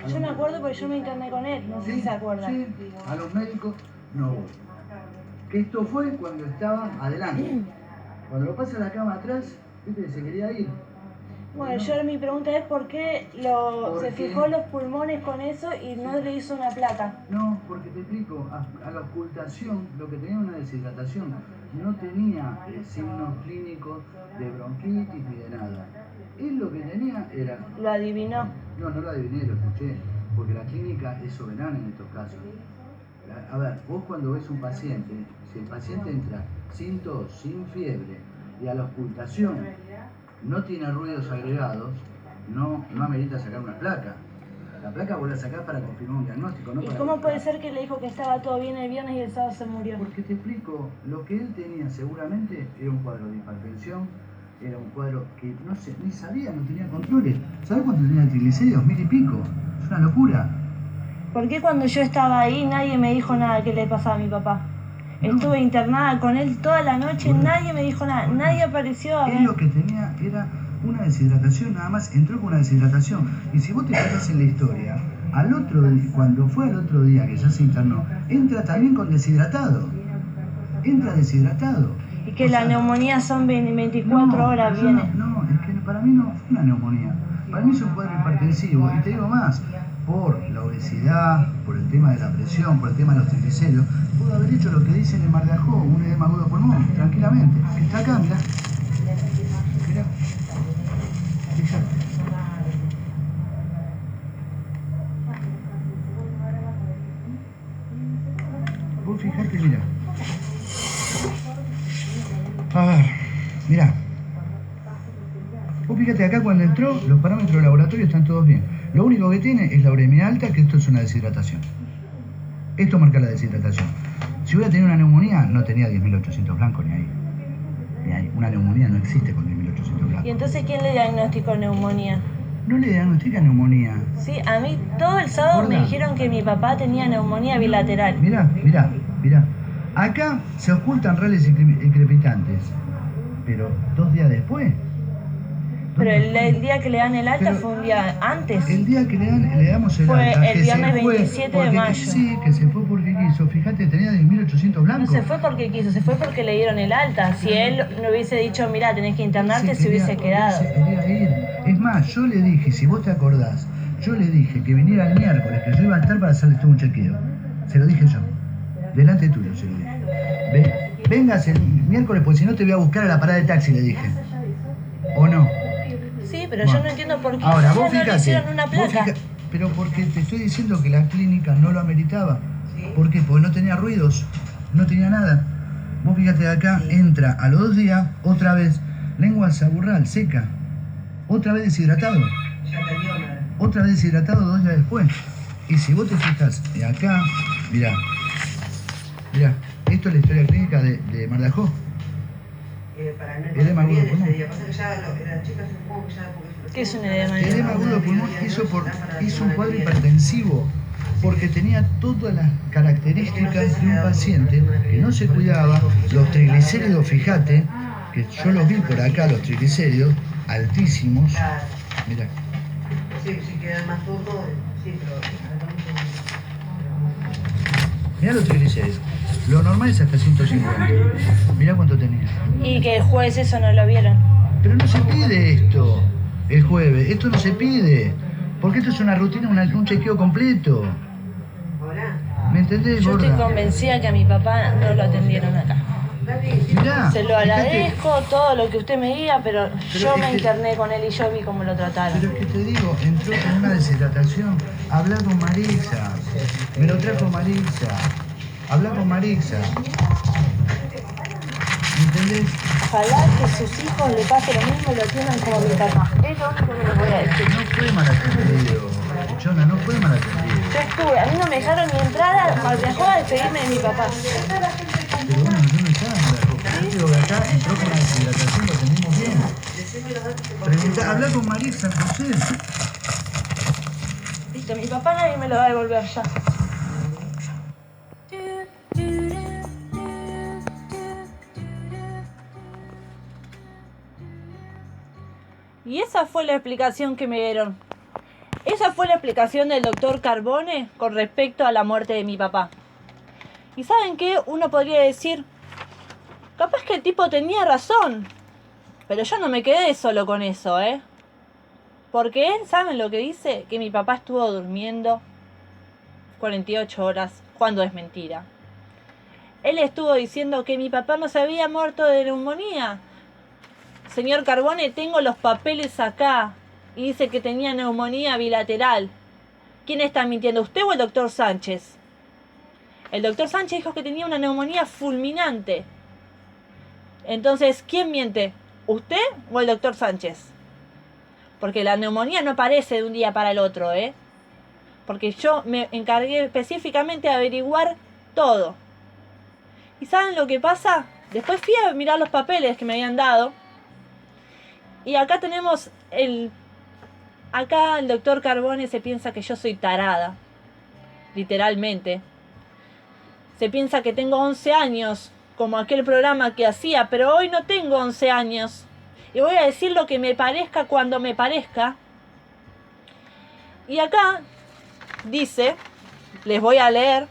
Yo me acuerdo porque yo me interné con él, no sé si se acuerda. Sí, a los médicos no voy. Que esto fue cuando estaba adelante. Cuando lo pasa a la cama atrás, viste, se quería ir. Bueno, yo mi pregunta es por qué se fijó los pulmones con eso y no le hizo una placa. No, porque te explico, a la ocultación, lo que tenía una deshidratación, no tenía signos clínicos de bronquitis ni de nada. Él lo que tenía era... ¿Lo adivinó? No, no lo adiviné, lo escuché, porque la clínica es soberana en estos casos. A ver, vos cuando ves un paciente, si el paciente entra sin tos, sin fiebre y a la ocultación no tiene ruidos agregados, no amerita sacar una placa. La placa vos la sacás para confirmar un diagnóstico, no ¿Y para cómo buscar. puede ser que le dijo que estaba todo bien el viernes y el sábado se murió? Porque te explico, lo que él tenía seguramente era un cuadro de hipertensión, era un cuadro que no sé, ni sabía, no tenía controles. ¿Sabés cuánto tenía de triglicéridos? 1000 y pico. Es una locura. ¿Por qué cuando yo estaba ahí nadie me dijo nada que le pasaba a mi papá? No. Estuve internada con él toda la noche, bueno, nadie me dijo nada, nadie apareció a ver. Él lo que tenía era una deshidratación nada más, entró con una deshidratación. Y si vos te fijas en la historia, cuando fue al otro día que ya se internó, entra también con deshidratado. Entra deshidratado. Y que la neumonía son 24 horas, viene. No, es que para mí no fue una neumonía. Para mí es un cuadro hipertensivo. Y te digo más, por la obesidad, por el tema de la presión, por el tema de los triglicéridos, pudo haber hecho lo que dicen en Mar de Ajó, un edema agudo de pulmón, tranquilamente. Está acá, mirá. Mirá. Fíjate. Vos fijate, mirá. A ver, mirá. Vos fíjate acá cuando entró, los parámetros de laboratorio están todos bien. Lo único que tiene es la uremia alta, que esto es una deshidratación. Esto marca la deshidratación. Si hubiera tenido una neumonía, no tenía 10.800 blancos ni ahí. Ni ahí. Una neumonía no existe con 10.800 blancos. ¿Y entonces quién le diagnosticó neumonía? No le diagnostica neumonía. Sí, a mí todo el sábado me dijeron que mi papá tenía neumonía bilateral. Mirá. Acá se ocultan rales y crepitantes. Pero 2 días después. Pero el día que le dan el alta fue un día antes. El día que le damos el alta. Fue el viernes 27 de mayo. Sí, que se fue porque quiso. Fíjate, tenía 10.800 blancos. No se fue porque quiso, se fue porque le dieron el alta. Si él no hubiese dicho, mirá, tenés que internarte, se hubiese quedado. Quería ir. Es más, yo le dije, si vos te acordás, yo le dije que viniera el miércoles, que yo iba a estar para hacerle todo un chequeo. Se lo dije yo. Delante tuyo se lo dije. Vengas el miércoles, porque si no te voy a buscar a la parada de taxi, le dije. ¿O no? Sí, pero bueno, yo no entiendo por qué ahora, vos no le hicieron una placa. Pero porque te estoy diciendo que la clínica no lo ameritaba. ¿Por qué? Porque no tenía ruidos, no tenía nada. Vos fíjate acá, entra a los 2 días, otra vez, lengua saburral, seca. Otra vez deshidratado. Otra vez deshidratado 2 días después. Y si vos te fijas acá, mirá, esto es la historia clínica de Mar de Ajó. Edema agudo de pulmón. ¿Qué es un edema? Edema agudo de pulmón hizo un cuadro hipertensivo porque tenía todas las características de un paciente que no se cuidaba. Los triglicéridos, fíjate, que yo los vi por acá, los triglicéridos, altísimos. Mirá. Sí, si queda más turno, sí, pero... Mirá los triglicéridos. Lo normal es hasta 150. Mirá cuánto tenía. Y que el jueves eso no lo vieron. Pero no se pide esto el jueves. Esto no se pide. Porque esto es una rutina, un chequeo completo. ¿Me entendés, Yo gorda? estoy convencida que a mi papá no lo atendieron acá. Mirá, se lo agradezco, fíjate, todo lo que usted me diga, pero yo me que, interné con él y yo vi cómo lo trataron. Pero es que te digo, entró con una deshidratación. Habla con Marisa. Me lo trajo Marisa. Habla con Marisa. ¿Entendés? Ojalá que sus hijos le pase lo mismo y lo atiendan como mi papá. Es lo único que les voy a decir. No fue mal atendido, Chona, no fue mal atendido. Yo estuve, a mí no me dejaron ni entrar a despedirme de mi papá. Pero bueno, yo no estaba en la copa. Yo digo que acá entró con la deshidratación, lo atendimos bien. Pregunta, habla con Marisa, José. Listo, mi papá nadie me lo va a devolver ya. Y esa fue la explicación que me dieron. Esa fue la explicación del doctor Carbone con respecto a la muerte de mi papá. ¿Y saben qué? Uno podría decir, capaz que el tipo tenía razón. Pero yo no me quedé solo con eso, ¿eh? Porque él, ¿saben lo que dice? Que mi papá estuvo durmiendo 48 horas, cuando es mentira. Él estuvo diciendo que mi papá no se había muerto de neumonía. Señor Carbone, tengo los papeles acá. Y dice que tenía neumonía bilateral. ¿Quién está mintiendo, usted o el doctor Sánchez? El doctor Sánchez dijo que tenía una neumonía fulminante. Entonces, ¿quién miente? ¿Usted o el doctor Sánchez? Porque la neumonía no aparece de un día para el otro, ¿eh? Porque yo me encargué específicamente de averiguar todo. ¿Y saben lo que pasa? Después fui a mirar los papeles que me habían dado. Y acá tenemos Acá el doctor Carbone se piensa que yo soy tarada. Literalmente. Se piensa que tengo 11 años. Como aquel programa que hacía. Pero hoy no tengo 11 años. y voy a decir lo que me parezca cuando me parezca. Y acá dice, les voy a leer,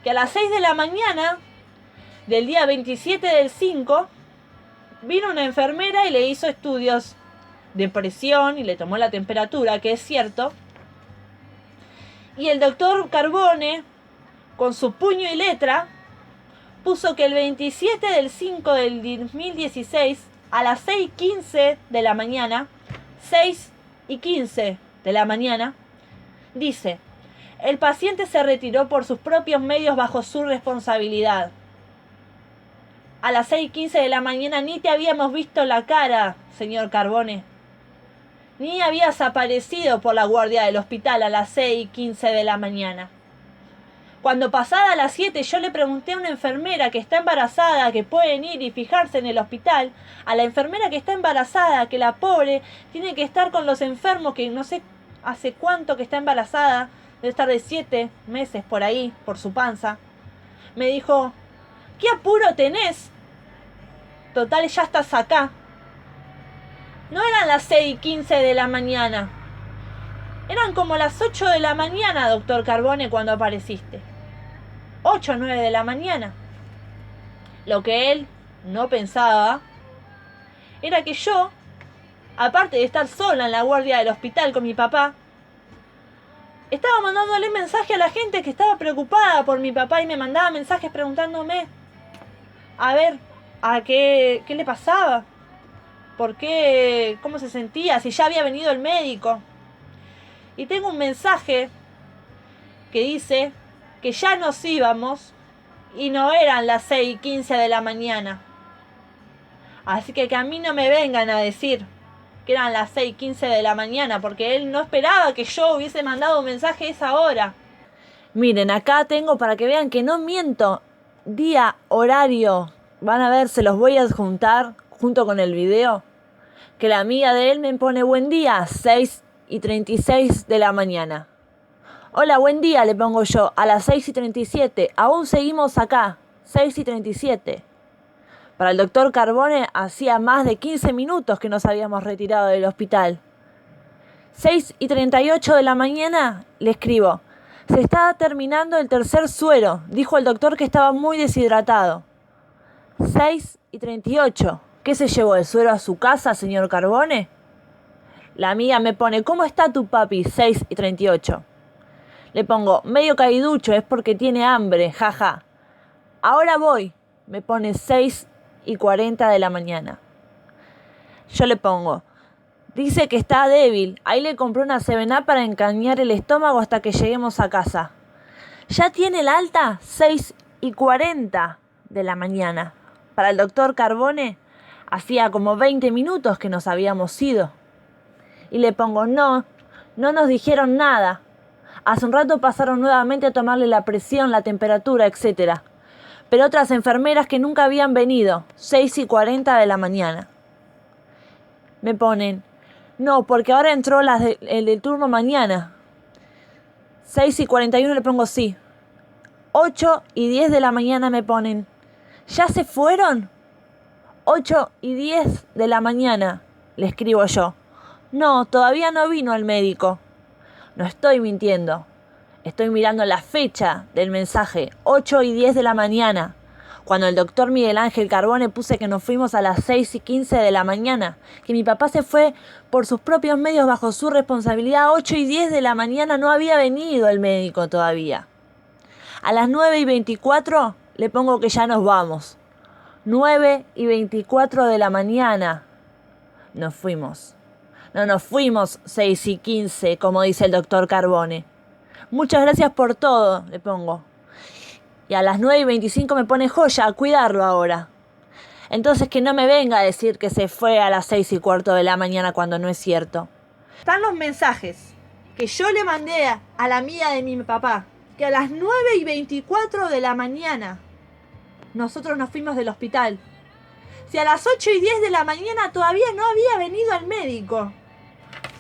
que a las 6 de la mañana del día 27 del 5 vino una enfermera y le hizo estudios de presión y le tomó la temperatura, que es cierto. Y el doctor Carbone, con su puño y letra, puso que el 27 del 5 del 2016, a las 6:15 de la mañana, 6:15 de la mañana, dice: el paciente se retiró por sus propios medios bajo su responsabilidad. A las 6:15 de la mañana ni te habíamos visto la cara, señor Carbone. Ni habías aparecido por la guardia del hospital a las 6:15 de la mañana. Cuando pasada las 7 yo le pregunté a una enfermera que está embarazada, que pueden ir y fijarse en el hospital, a la enfermera que está embarazada, que la pobre tiene que estar con los enfermos, que no sé hace cuánto que está embarazada, debe estar de 7 meses por ahí, por su panza. Me dijo: ¿qué apuro tenés? Total, ya estás acá. No eran las 6:15 de la mañana. Eran como las 8 de la mañana, doctor Carbone, cuando apareciste. 8 o 9 de la mañana. Lo que él no pensaba era que yo, aparte de estar sola en la guardia del hospital con mi papá, estaba mandándole mensaje a la gente que estaba preocupada por mi papá y me mandaba mensajes preguntándome a ver a qué le pasaba, por qué, cómo se sentía, si ya había venido el médico. Y tengo un mensaje que dice que ya nos íbamos y no eran las 6:15 de la mañana. Así que a mí no me vengan a decir que eran las 6:15 de la mañana, porque él no esperaba que yo hubiese mandado un mensaje a esa hora. Miren, acá tengo para que vean que no miento. Día, horario. Van a ver, se los voy a adjuntar junto con el video. Que la amiga de él me pone: buen día, 6:36 de la mañana. Hola, buen día, le pongo yo, a las 6:37. Aún seguimos acá, 6:37. Para el doctor Carbone hacía más de 15 minutos que nos habíamos retirado del hospital. 6:38 de la mañana le escribo: se está terminando el tercer suero. Dijo el doctor que estaba muy deshidratado. 6:38. ¿Qué se llevó el suero a su casa, señor Carbone? La amiga me pone: ¿cómo está tu papi? 6:38. Le pongo: medio caiducho, es porque tiene hambre, jaja. Ahora voy. Me pone 6:40 de la mañana. Yo le pongo: dice que está débil. Ahí le compré una 7up para encañar el estómago hasta que lleguemos a casa. ¿Ya tiene el alta? 6:40 de la mañana. Para el doctor Carbone hacía como 20 minutos que nos habíamos ido. Y le pongo: no nos dijeron nada. Hace un rato pasaron nuevamente a tomarle la presión, la temperatura, etc. Pero otras enfermeras que nunca habían venido. 6:40 de la mañana. Me ponen: no, porque ahora entró el del turno mañana. 6:41 le pongo: sí. 8:10 de la mañana me ponen: ¿ya se fueron? 8:10 de la mañana le escribo yo: no, todavía no vino el médico. No estoy mintiendo. Estoy mirando la fecha del mensaje: 8:10 de la mañana. Cuando el doctor Miguel Ángel Carbone puse que nos fuimos a las 6:15 de la mañana. Que mi papá se fue por sus propios medios bajo su responsabilidad. 8:10 de la mañana no había venido el médico todavía. A las 9:24 le pongo que ya nos vamos. 9:24 de la mañana nos fuimos. No nos fuimos 6:15, como dice el doctor Carbone. Muchas gracias por todo, le pongo. Y a las 9:25 me pone: joya, a cuidarlo ahora. Entonces que no me venga a decir que se fue a las 6:15 de la mañana cuando no es cierto. Están los mensajes que yo le mandé a la amiga de mi papá, que a las 9:24 de la mañana nosotros nos fuimos del hospital. Si a las 8:10 de la mañana todavía no había venido el médico.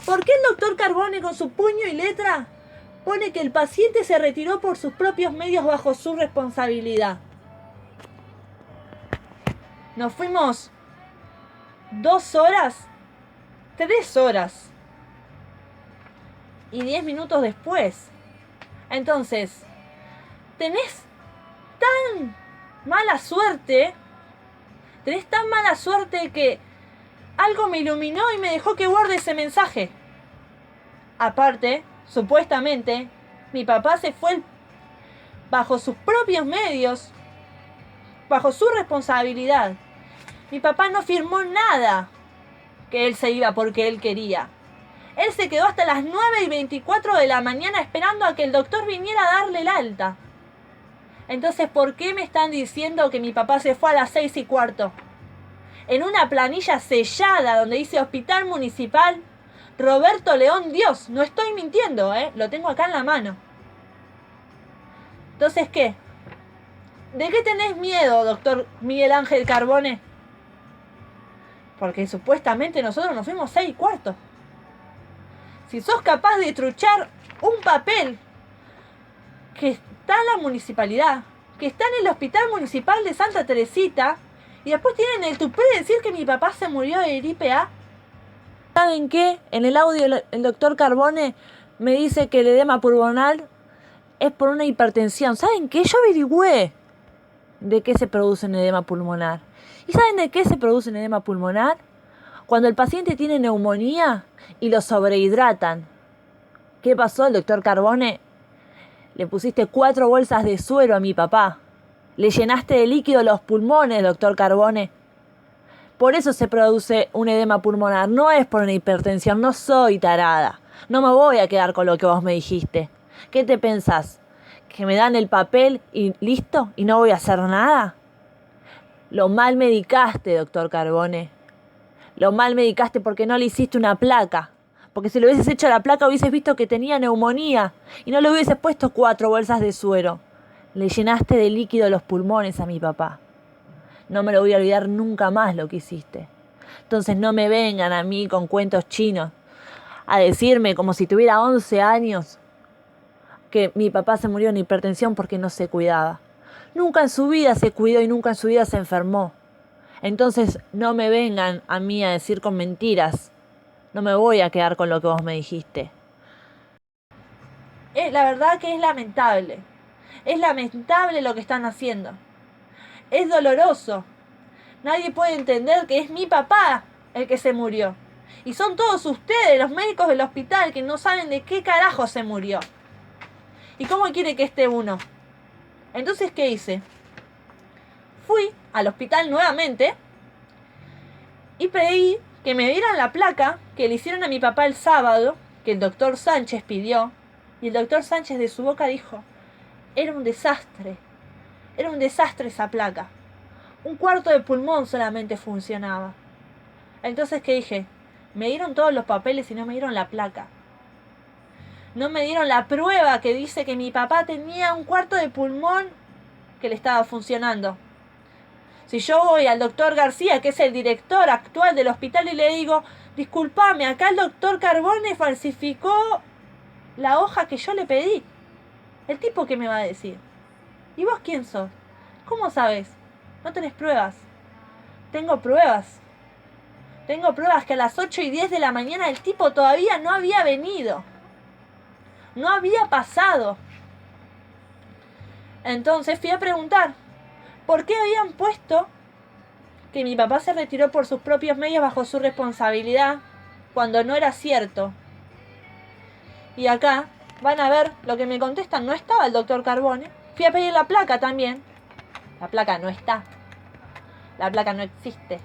¿Por qué el doctor Carbone, con su puño y letra, pone que el paciente se retiró por sus propios medios bajo su responsabilidad? Nos fuimos 2 horas, 3 horas y 10 minutos después. Entonces, tenés tan mala suerte, que algo me iluminó y me dejó que guarde ese mensaje. Aparte, supuestamente, mi papá se fue bajo sus propios medios, bajo su responsabilidad. Mi papá no firmó nada que él se iba porque él quería. Él se quedó hasta las 9:24 de la mañana esperando a que el doctor viniera a darle el alta. Entonces, ¿por qué me están diciendo que mi papá se fue a las 6:15? En una planilla sellada donde dice Hospital Municipal Roberto León Dios. No estoy mintiendo, lo tengo acá en la mano. Entonces, ¿qué? ¿De qué tenés miedo, doctor Miguel Ángel Carbone? Porque supuestamente nosotros nos fuimos 6:15. Si sos capaz de truchar un papel que está en la municipalidad, que está en el Hospital Municipal de Santa Teresita, y después tienen el tupé de decir que mi papá se murió de gripe A. ¿Saben qué? En el audio el doctor Carbone me dice que el edema pulmonar es por una hipertensión. ¿Saben qué? Yo averigüé de qué se produce un edema pulmonar. ¿Y saben de qué se produce un edema pulmonar? Cuando el paciente tiene neumonía y lo sobrehidratan. ¿Qué pasó, el doctor Carbone? Le pusiste 4 bolsas de suero a mi papá. Le llenaste de líquido los pulmones, doctor Carbone. Por eso se produce un edema pulmonar. No es por una hipertensión. No soy tarada. No me voy a quedar con lo que vos me dijiste. ¿Qué te pensás? ¿Que me dan el papel y listo? ¿Y no voy a hacer nada? Lo mal medicaste, doctor Carbone. Lo mal medicaste porque no le hiciste una placa. Porque si le hubieses hecho la placa hubieses visto que tenía neumonía y no le hubieses puesto 4 bolsas de suero. Le llenaste de líquido los pulmones a mi papá. No me lo voy a olvidar nunca más lo que hiciste. Entonces no me vengan a mí con cuentos chinos a decirme como si tuviera 11 años que mi papá se murió en hipertensión porque no se cuidaba. Nunca en su vida se cuidó y nunca en su vida se enfermó. Entonces no me vengan a mí a decir con mentiras. No me voy a quedar con lo que vos me dijiste. La verdad que es lamentable. Es lamentable lo que están haciendo. Es doloroso. Nadie puede entender que es mi papá el que se murió. Y son todos ustedes, los médicos del hospital, que no saben de qué carajo se murió. ¿Y cómo quiere que esté uno? Entonces, ¿qué hice? Fui al hospital nuevamente y pedí que me dieran la placa que le hicieron a mi papá el sábado, que el doctor Sánchez pidió. Y el doctor Sánchez de su boca dijo, era un desastre esa placa. 1/4 de pulmón solamente funcionaba. Entonces, ¿qué dije? Me dieron todos los papeles y no me dieron la placa. No me dieron la prueba que dice que mi papá tenía 1/4 de pulmón que le estaba funcionando. Si yo voy al doctor García, que es el director actual del hospital, y le digo, discúlpame, acá el doctor Carbone falsificó la hoja que yo le pedí. ¿El tipo qué me va a decir? ¿Y vos quién sos? ¿Cómo sabes? No tenés pruebas. Tengo pruebas. Tengo pruebas que a las 8:10 de la mañana el tipo todavía no había venido. No había pasado. Entonces fui a preguntar, ¿por qué habían puesto que mi papá se retiró por sus propios medios bajo su responsabilidad cuando no era cierto? Y acá van a ver lo que me contestan. No estaba el doctor Carbone. Fui a pedir la placa también. La placa no está. La placa no existe.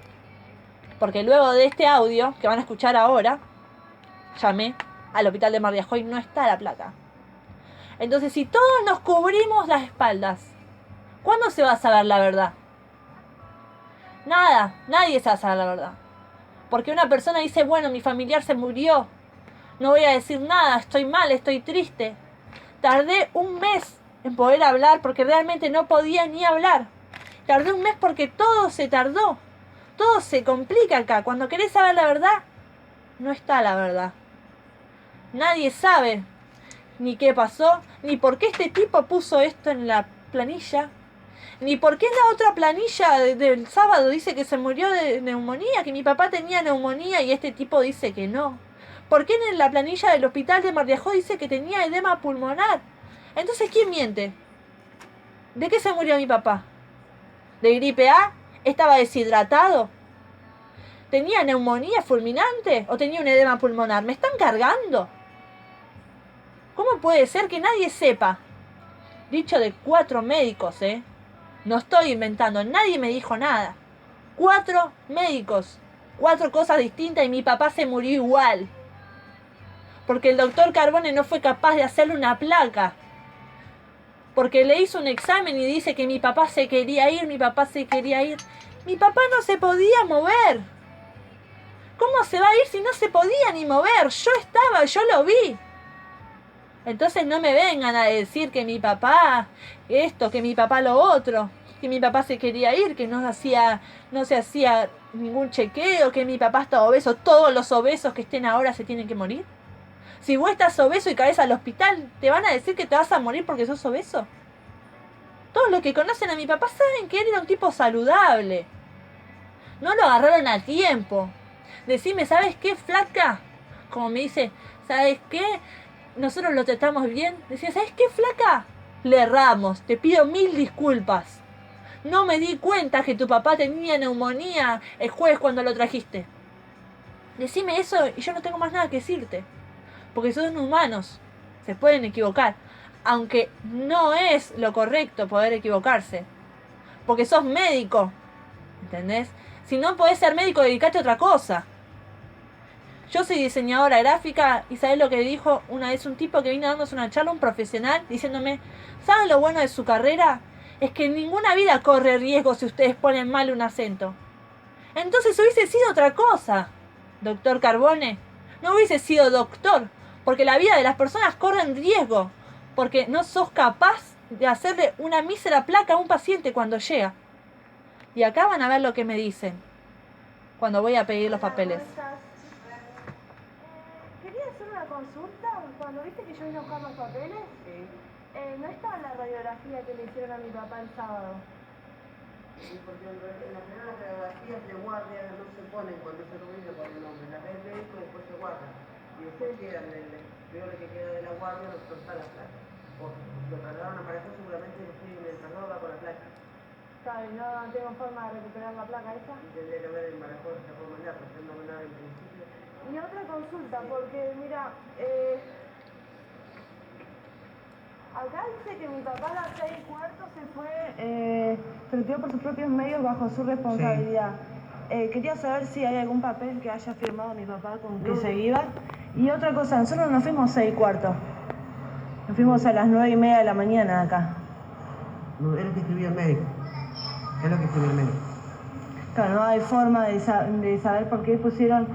Porque luego de este audio que van a escuchar ahora, llamé al hospital de Mar de Ajó y no está la placa. Entonces, si todos nos cubrimos las espaldas, ¿cuándo se va a saber la verdad? Nada, nadie se va a saber la verdad. Porque una persona dice, bueno, mi familiar se murió, no voy a decir nada, estoy mal, estoy triste. Tardé 1 mes en poder hablar porque realmente no podía ni hablar. Tardé 1 mes porque todo se tardó. Todo se complica acá. Cuando querés saber la verdad, no está la verdad. Nadie sabe ni qué pasó, ni por qué este tipo puso esto en la planilla, Ni por qué en la otra planilla del sábado dice que se murió de neumonía, que mi papá tenía neumonía y este tipo dice que no. ¿Por qué en la planilla del hospital de Mar de Ajó dice que tenía edema pulmonar? Entonces, ¿quién miente? ¿De qué se murió mi papá? ¿De gripe A? ¿Estaba deshidratado? ¿Tenía neumonía fulminante? ¿O tenía un edema pulmonar? ¿Me están cargando? ¿Cómo puede ser que nadie sepa? Dicho de 4 médicos, ¿eh? No estoy inventando, nadie me dijo nada. 4 médicos, 4 cosas distintas y mi papá se murió igual. Porque el doctor Carbone no fue capaz de hacerle una placa. Porque le hizo un examen y dice que mi papá se quería ir, mi papá se quería ir. Mi papá no se podía mover. ¿Cómo se va a ir si no se podía ni mover? Yo lo vi. Entonces no me vengan a decir que mi papá esto, que mi papá lo otro, que mi papá se quería ir, que no se hacía ningún chequeo, que mi papá está obeso. Todos los obesos que estén ahora se tienen que morir. Si vos estás obeso y caes al hospital, ¿te van a decir que te vas a morir porque sos obeso? Todos los que conocen a mi papá saben que él era un tipo saludable. No lo agarraron a tiempo. Decime, ¿sabes qué, flaca? Como me dice, ¿sabes qué? Nosotros lo tratamos bien. Decía, ¿sabes qué, flaca? Le erramos, te pido 1000 disculpas. No me di cuenta que tu papá tenía neumonía el jueves cuando lo trajiste. Decime eso y yo no tengo más nada que decirte. Porque son humanos, se pueden equivocar. Aunque no es lo correcto poder equivocarse. Porque sos médico, ¿entendés? Si no podés ser médico, dedicate a otra cosa. Yo soy diseñadora gráfica y ¿sabés lo que dijo una vez un tipo que vino dándose una charla, un profesional, diciéndome, ¿saben lo bueno de su carrera? Es que ninguna vida corre riesgo si ustedes ponen mal un acento. Entonces hubiese sido otra cosa, doctor Carbone. No hubiese sido doctor, porque la vida de las personas corre en riesgo, porque no sos capaz de hacerle una mísera placa a un paciente cuando llega. Y acá van a ver lo que me dicen cuando voy a pedir los papeles. Quería hacer una consulta. Cuando viste que yo vine a buscar los papeles, no estaba la radiografía que le hicieron a mi papá el sábado. Sí, porque en las primeras radiografías de guardia no se ponen cuando se revisa por el nombre. La ve el médico y después se guarda. Y después queda peor que queda de la guardia, no está la placa. O lo trasladaron a Marajó, seguramente estoy en el traslado va con la placa. ¿Sabes? No tengo forma de recuperar la placa esa. Y tendría que ver en Marajó esa forma ya, porque no me nada en principio. Y otra consulta, porque mira, acá dice que mi papá a las 6:15 se fue, se retiró por sus propios medios bajo su responsabilidad. Sí. Quería saber si hay algún papel que haya firmado mi papá con que se iba. Y otra cosa, nosotros nos fuimos 6:15. Nos fuimos a las 9:30 de la mañana acá. No, es lo que escribió el médico. Es lo que escribió el médico. Claro, no hay forma de saber por qué pusieron,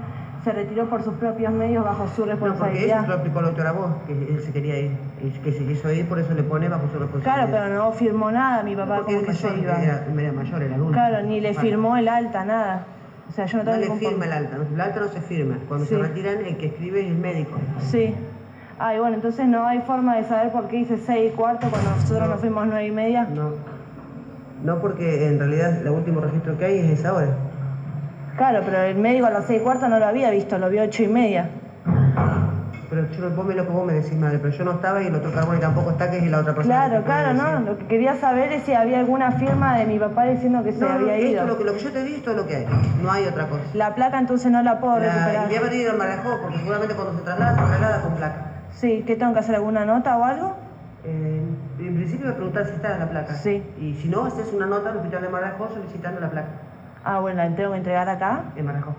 se retiró por sus propios medios bajo su responsabilidad. No, porque eso lo explicó el doctor a vos, que él se quería ir. Y que se quiso ir, por eso le pone bajo su responsabilidad. Claro, pero no firmó nada mi papá como que se iba. Era mayor, era adulto. Claro, ni le firmó el alta, nada. O sea, yo no tengo le firma el alta, el alta no se firma. Cuando se retiran, el que escribe es el médico. Sí. Ah, y bueno, entonces no hay forma de saber por qué dice 6:15 cuando nosotros nos fuimos 9:30. No, porque en realidad el último registro que hay es esa hora. Claro, pero el médico a las 6:15 no lo había visto, lo vio 8:30. Pero vos me lo que vos me decís, madre, pero yo no estaba y el otro Carbone tampoco está, que es la otra persona. Claro, no. Lo que quería saber es si había alguna firma de mi papá diciendo que se había ido. Lo que yo te di, esto es lo que hay. No hay otra cosa. La placa entonces no la puedo recuperar. Y voy a venir a Marajó, porque seguramente cuando se traslada con placa. Sí, ¿qué tengo que hacer? ¿Alguna nota o algo? En principio me preguntar si está la placa. Sí. Y si no, haces una nota al hospital de Marajó solicitando la placa. Ah, bueno, ¿la tengo que entregar acá? En Marajó.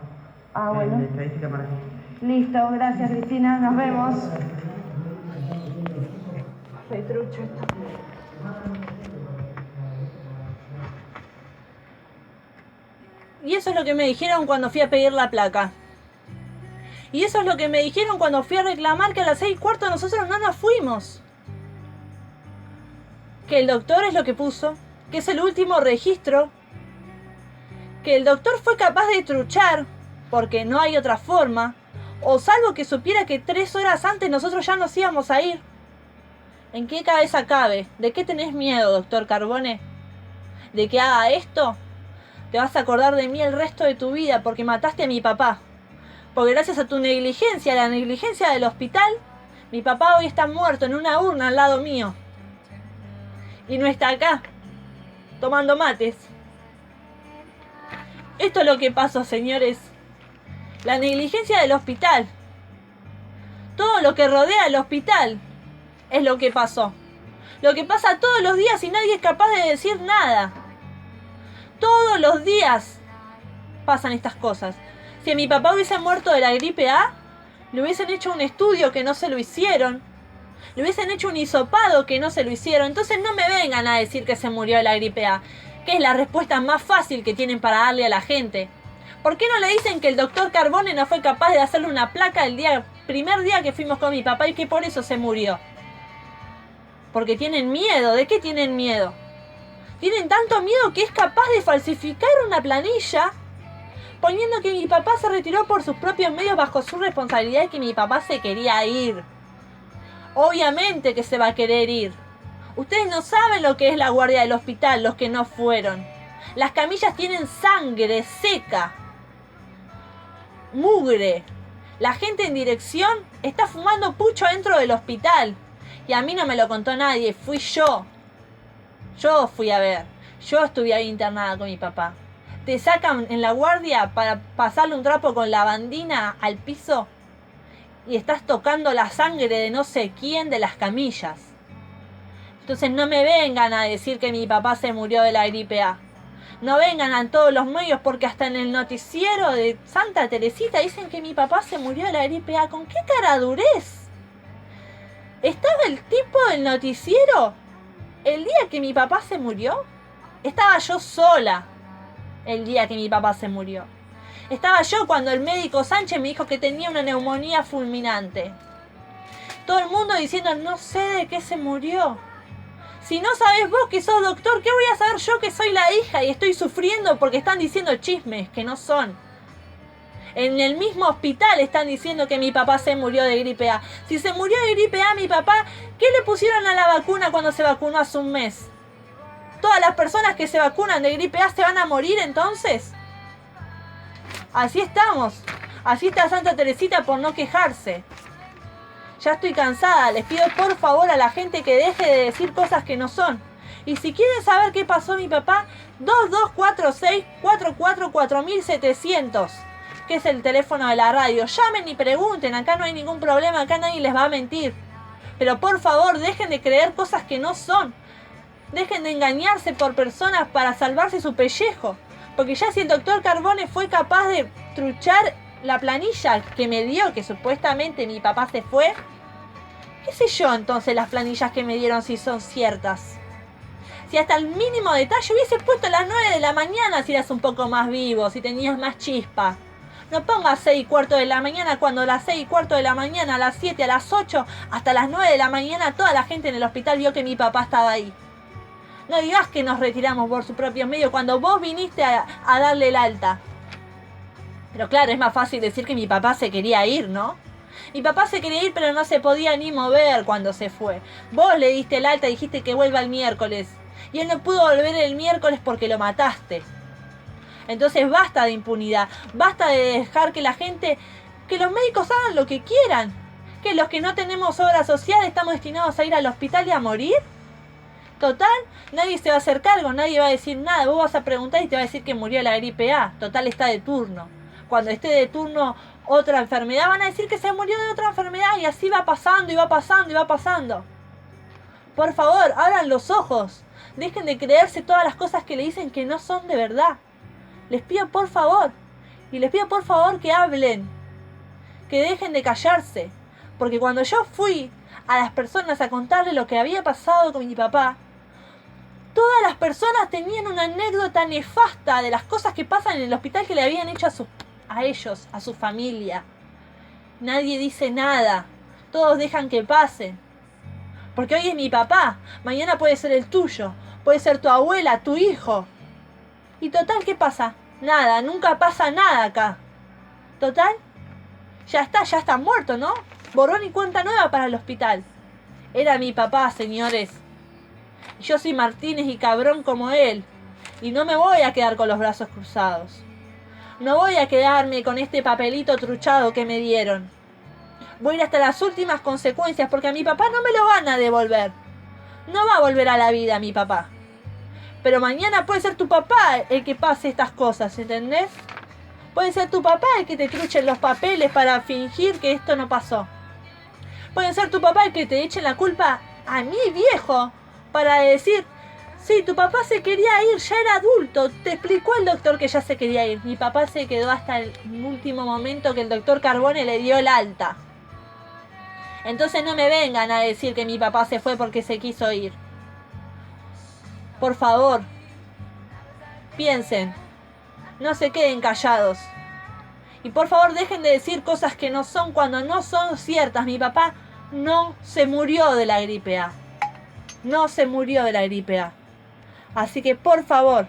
Ah, bueno. En estadística Marajó. Listo, gracias Cristina, nos vemos. Soy trucho esto. Y eso es lo que me dijeron cuando fui a pedir la placa. Y eso es lo que me dijeron cuando fui a reclamar que a las 6:15 nosotros no nos fuimos. Que el doctor es lo que puso, que es el último registro. Que el doctor fue capaz de truchar, porque no hay otra forma. O salvo que supiera que 3 horas antes nosotros ya nos íbamos a ir. ¿En qué cabeza cabe? ¿De qué tenés miedo, doctor Carbone? de que haga esto, te vas a acordar de mí el resto de tu vida porque mataste a mi papá. Porque gracias a tu negligencia, la negligencia del hospital, mi papá hoy está muerto en una urna al lado mío. Y no está acá, tomando mates. Esto es lo que pasó, señores. La negligencia del hospital. Todo lo que rodea el hospital es lo que pasó. Lo que pasa todos los días y nadie es capaz de decir nada. Todos los días pasan estas cosas. Si mi papá hubiese muerto de la gripe A, le hubiesen hecho un estudio que no se lo hicieron. Le hubiesen hecho un hisopado que no se lo hicieron. Entonces no me vengan a decir que se murió de la gripe A, que es la respuesta más fácil que tienen para darle a la gente. ¿Por qué no le dicen que el doctor Carbone no fue capaz de hacerle una placa el primer día que fuimos con mi papá y que por eso se murió? Porque tienen miedo. ¿De qué tienen miedo? Tienen tanto miedo que es capaz de falsificar una planilla poniendo que mi papá se retiró por sus propios medios bajo su responsabilidad y que mi papá se quería ir. Obviamente que se va a querer ir. Ustedes no saben lo que es la guardia del hospital, los que no fueron. Las camillas tienen sangre seca, mugre. La gente en dirección está fumando pucho dentro del hospital. Y a mí no me lo contó nadie, fui yo. Yo fui a ver. Yo estuve ahí internada con mi papá. Te sacan en la guardia para pasarle un trapo con lavandina al piso y estás tocando la sangre de no sé quién de las camillas. Entonces no me vengan a decir que mi papá se murió de la gripe A. No vengan a todos los medios porque hasta en el noticiero de Santa Teresita dicen que mi papá se murió de la gripe A. ¿Con qué caradurez? ¿Estaba el tipo del noticiero el día que mi papá se murió? Estaba yo sola el día que mi papá se murió. Estaba yo cuando el médico Sánchez me dijo que tenía una neumonía fulminante. Todo el mundo diciendo, no sé de qué se murió. Si no sabés vos que sos doctor, ¿qué voy a saber yo que soy la hija y estoy sufriendo porque están diciendo chismes que no son? En el mismo hospital están diciendo que mi papá se murió de gripe A. Si se murió de gripe A mi papá, ¿qué le pusieron a la vacuna cuando se vacunó hace un mes? ¿Todas las personas que se vacunan de gripe A se van a morir entonces? Así estamos. Así está Santa Teresita por no quejarse. Ya estoy cansada. Les pido por favor a la gente que deje de decir cosas que no son. Y si quieren saber qué pasó a mi papá, 2246-444700, que es el teléfono de la radio. Llamen y pregunten. Acá no hay ningún problema. Acá nadie les va a mentir. Pero por favor, dejen de creer cosas que no son. Dejen de engañarse por personas para salvarse su pellejo. Porque ya si el doctor Carbone fue capaz de truchar la planilla que me dio, que supuestamente mi papá se fue, ¿qué sé yo entonces las planillas que me dieron si son ciertas? Si hasta el mínimo detalle hubiese puesto las 9 de la mañana si eras un poco más vivo, si tenías más chispa. No pongas 6:15 de la mañana cuando a las 6:15 de la mañana, a las 7, a las 8, hasta las 9 de la mañana toda la gente en el hospital vio que mi papá estaba ahí. No digas que nos retiramos por sus propios medios cuando vos viniste a darle el alta. Pero claro, es más fácil decir que mi papá se quería ir, ¿no? Mi papá se quería ir pero no se podía ni mover cuando se fue. Vos le diste el alta y dijiste que vuelva el miércoles. Y él no pudo volver el miércoles porque lo mataste. Entonces basta de impunidad. Basta de dejar que la gente, que los médicos hagan lo que quieran. Que los que no tenemos obra social estamos destinados a ir al hospital y a morir. Total, nadie se va a hacer cargo, nadie va a decir nada. Vos vas a preguntar y te va a decir que murió de la gripe A. Total, está de turno. Cuando esté de turno otra enfermedad, van a decir que se murió de otra enfermedad. Y así va pasando, y va pasando, y va pasando. Por favor, abran los ojos. Dejen de creerse todas las cosas que le dicen que no son de verdad. Les pido por favor. Y les pido por favor que hablen. Que dejen de callarse. Porque cuando yo fui a las personas a contarle lo que había pasado con mi papá, todas las personas tenían una anécdota nefasta de las cosas que pasan en el hospital que le habían hecho a ellos, a su familia. Nadie dice nada. Todos dejan que pasen. Porque hoy es mi papá. Mañana puede ser el tuyo. Puede ser tu abuela, tu hijo. Y total, ¿qué pasa? Nada. Nunca pasa nada acá. Total, ya está muerto, ¿no? Borrón y cuenta nueva para el hospital. Era mi papá, señores. Yo soy Martínez y cabrón como él. Y no me voy a quedar con los brazos cruzados. No voy a quedarme con este papelito truchado que me dieron. Voy a ir hasta las últimas consecuencias porque a mi papá no me lo van a devolver. No va a volver a la vida mi papá. Pero mañana puede ser tu papá el que pase estas cosas, ¿entendés? Puede ser tu papá el que te truchen los papeles para fingir que esto no pasó. Puede ser tu papá el que te eche la culpa a mi viejo para decir, sí, tu papá se quería ir, ya era adulto, te explicó el doctor que ya se quería ir. Mi papá se quedó hasta el último momento que el doctor Carbone le dio el alta. Entonces no me vengan a decir que mi papá se fue porque se quiso ir. Por favor, piensen, no se queden callados. Y por favor dejen de decir cosas que no son cuando no son ciertas. Mi papá no se murió de la gripe A. No se murió de la gripe A. Así que por favor,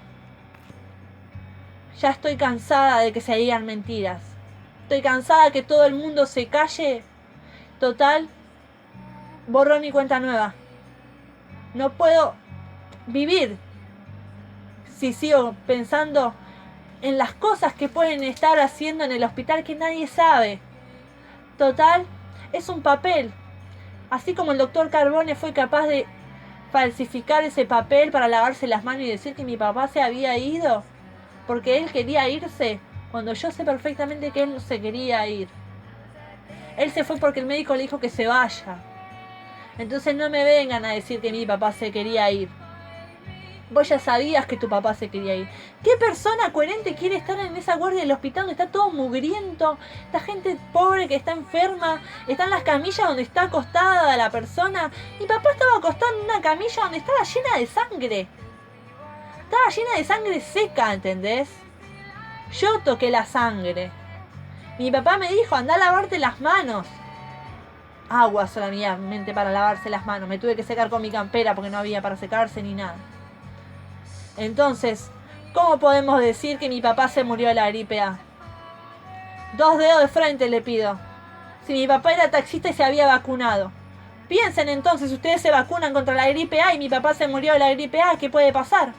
ya estoy cansada de que se digan mentiras. Estoy cansada de que todo el mundo se calle. Total, borrón y cuenta nueva. No puedo vivir si sigo pensando en las cosas que pueden estar haciendo en el hospital que nadie sabe. Total, es un papel. Así como el doctor Carbone fue capaz de falsificar ese papel para lavarse las manos y decir que mi papá se había ido porque él quería irse, cuando yo sé perfectamente que él no se quería ir. Él se fue porque el médico le dijo que se vaya. Entonces no me vengan a decir que mi papá se quería ir. Vos ya sabías que tu papá se quería ir. ¿Qué persona coherente quiere estar en esa guardia del hospital donde está todo mugriento? Esta gente pobre que está enferma. Están las camillas donde está acostada la persona. Mi papá estaba acostado en una camilla donde estaba llena de sangre. Estaba llena de sangre seca, ¿entendés? Yo toqué la sangre. Mi papá me dijo, anda a lavarte las manos. Agua solamente para lavarse las manos. Me tuve que secar con mi campera porque no había para secarse ni nada. Entonces, ¿cómo podemos decir que mi papá se murió de la gripe A? 2 dedos de frente le pido. Si mi papá era taxista y se había vacunado. Piensen entonces, ustedes se vacunan contra la gripe A y mi papá se murió de la gripe A, ¿qué puede pasar?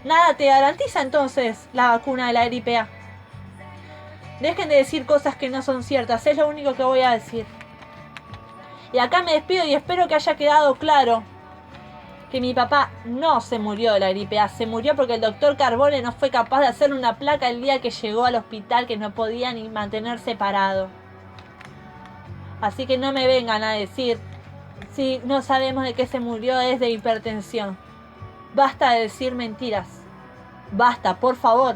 Nada te garantiza entonces la vacuna de la gripe A. Dejen de decir cosas que no son ciertas, es lo único que voy a decir. Y acá me despido y espero que haya quedado claro que mi papá no se murió de la gripe A, se murió porque el doctor Carbone no fue capaz de hacer una placa el día que llegó al hospital, que no podía ni mantenerse parado. Así que no me vengan a decir, si no sabemos de qué se murió, es de hipertensión. Basta de decir mentiras. Basta, por favor.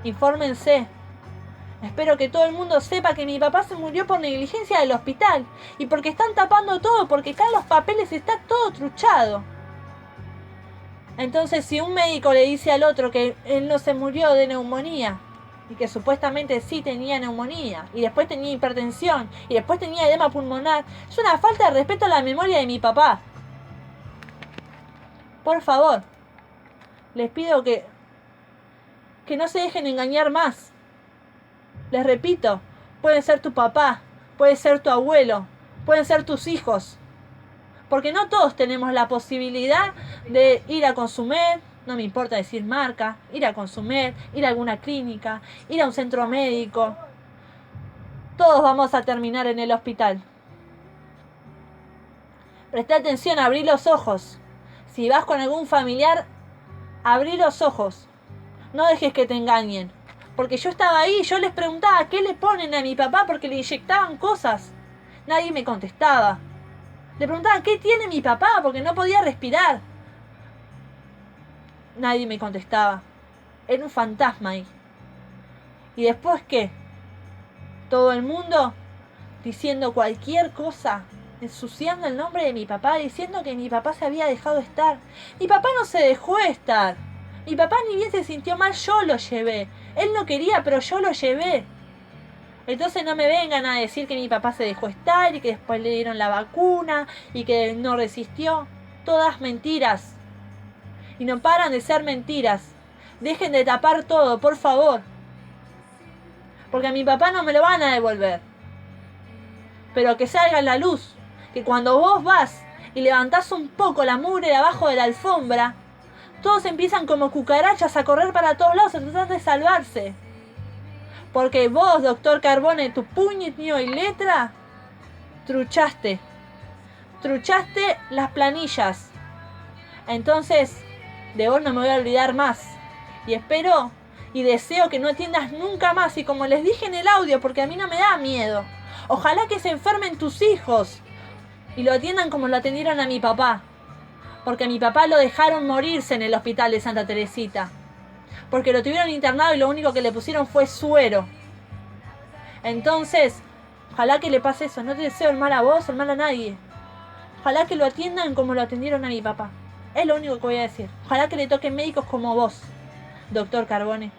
Infórmense. Espero que todo el mundo sepa que mi papá se murió por negligencia del hospital. Y porque están tapando todo, porque acá en los papeles está todo truchado. Entonces, si un médico le dice al otro que él no se murió de neumonía, y que supuestamente sí tenía neumonía, y después tenía hipertensión, y después tenía edema pulmonar, es una falta de respeto a la memoria de mi papá. Por favor, les pido que no se dejen engañar más. Les repito, puede ser tu papá, puede ser tu abuelo, pueden ser tus hijos. Porque no todos tenemos la posibilidad de ir a consumir, no me importa decir marca, ir a consumir, ir a alguna clínica, ir a un centro médico. Todos vamos a terminar en el hospital. Presta atención, abrí los ojos. Si vas con algún familiar, abrí los ojos. No dejes que te engañen. Porque yo estaba ahí, yo les preguntaba qué le ponen a mi papá porque le inyectaban cosas. Nadie me contestaba. Le preguntaba qué tiene mi papá porque no podía respirar. Nadie me contestaba. Era un fantasma ahí. ¿Y después qué? Todo el mundo diciendo cualquier cosa, ensuciando el nombre de mi papá, diciendo que mi papá se había dejado estar. Mi papá no se dejó estar. Mi papá ni bien se sintió mal, yo lo llevé. Él no quería, pero yo lo llevé. Entonces no me vengan a decir que mi papá se dejó estar y que después le dieron la vacuna y que no resistió. Todas mentiras. Y no paran de ser mentiras. Dejen de tapar todo, por favor. Porque a mi papá no me lo van a devolver. Pero que salga a la luz. Que cuando vos vas y levantás un poco la mugre de abajo de la alfombra, todos empiezan como cucarachas a correr para todos lados a tratar de salvarse. Porque vos, doctor Carbone, tu puño y letra, truchaste las planillas. Entonces, de vos no me voy a olvidar más. Y espero y deseo que no atiendas nunca más. Y como les dije en el audio, porque a mí no me da miedo, ojalá que se enfermen tus hijos y lo atiendan como lo atendieron a mi papá. Porque a mi papá lo dejaron morirse en el hospital de Santa Teresita. Porque lo tuvieron internado y lo único que le pusieron fue suero. Entonces, ojalá que le pase eso. No te deseo el mal a vos, el mal a nadie. Ojalá que lo atiendan como lo atendieron a mi papá. Es lo único que voy a decir. Ojalá que le toquen médicos como vos, doctor Carbone.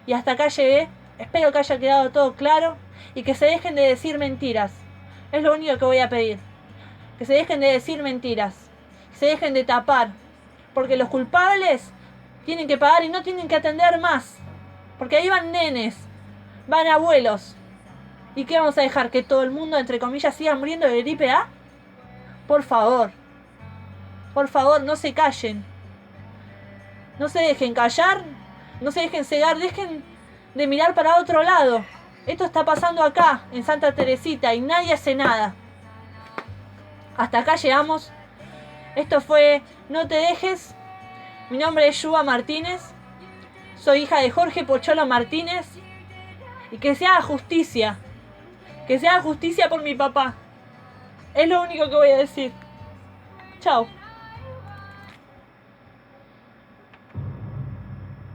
Y hasta acá llegué. Espero que haya quedado todo claro y que se dejen de decir mentiras. Es lo único que voy a pedir. Que se dejen de decir mentiras. Que se dejen de tapar. Porque los culpables tienen que pagar y no tienen que atender más. Porque ahí van nenes, van abuelos. ¿Y qué vamos a dejar? ¿Que todo el mundo, entre comillas, siga muriendo de gripe A? Por favor, no se callen. No se dejen callar, no se dejen cegar, dejen de mirar para otro lado. Esto está pasando acá, en Santa Teresita, y nadie hace nada. Hasta acá llegamos. Esto fue No te dejes. Mi nombre es Yuba Martínez. Soy hija de Jorge Pocholo Martínez. Y que se haga justicia. Que se haga justicia por mi papá. Es lo único que voy a decir. Chao.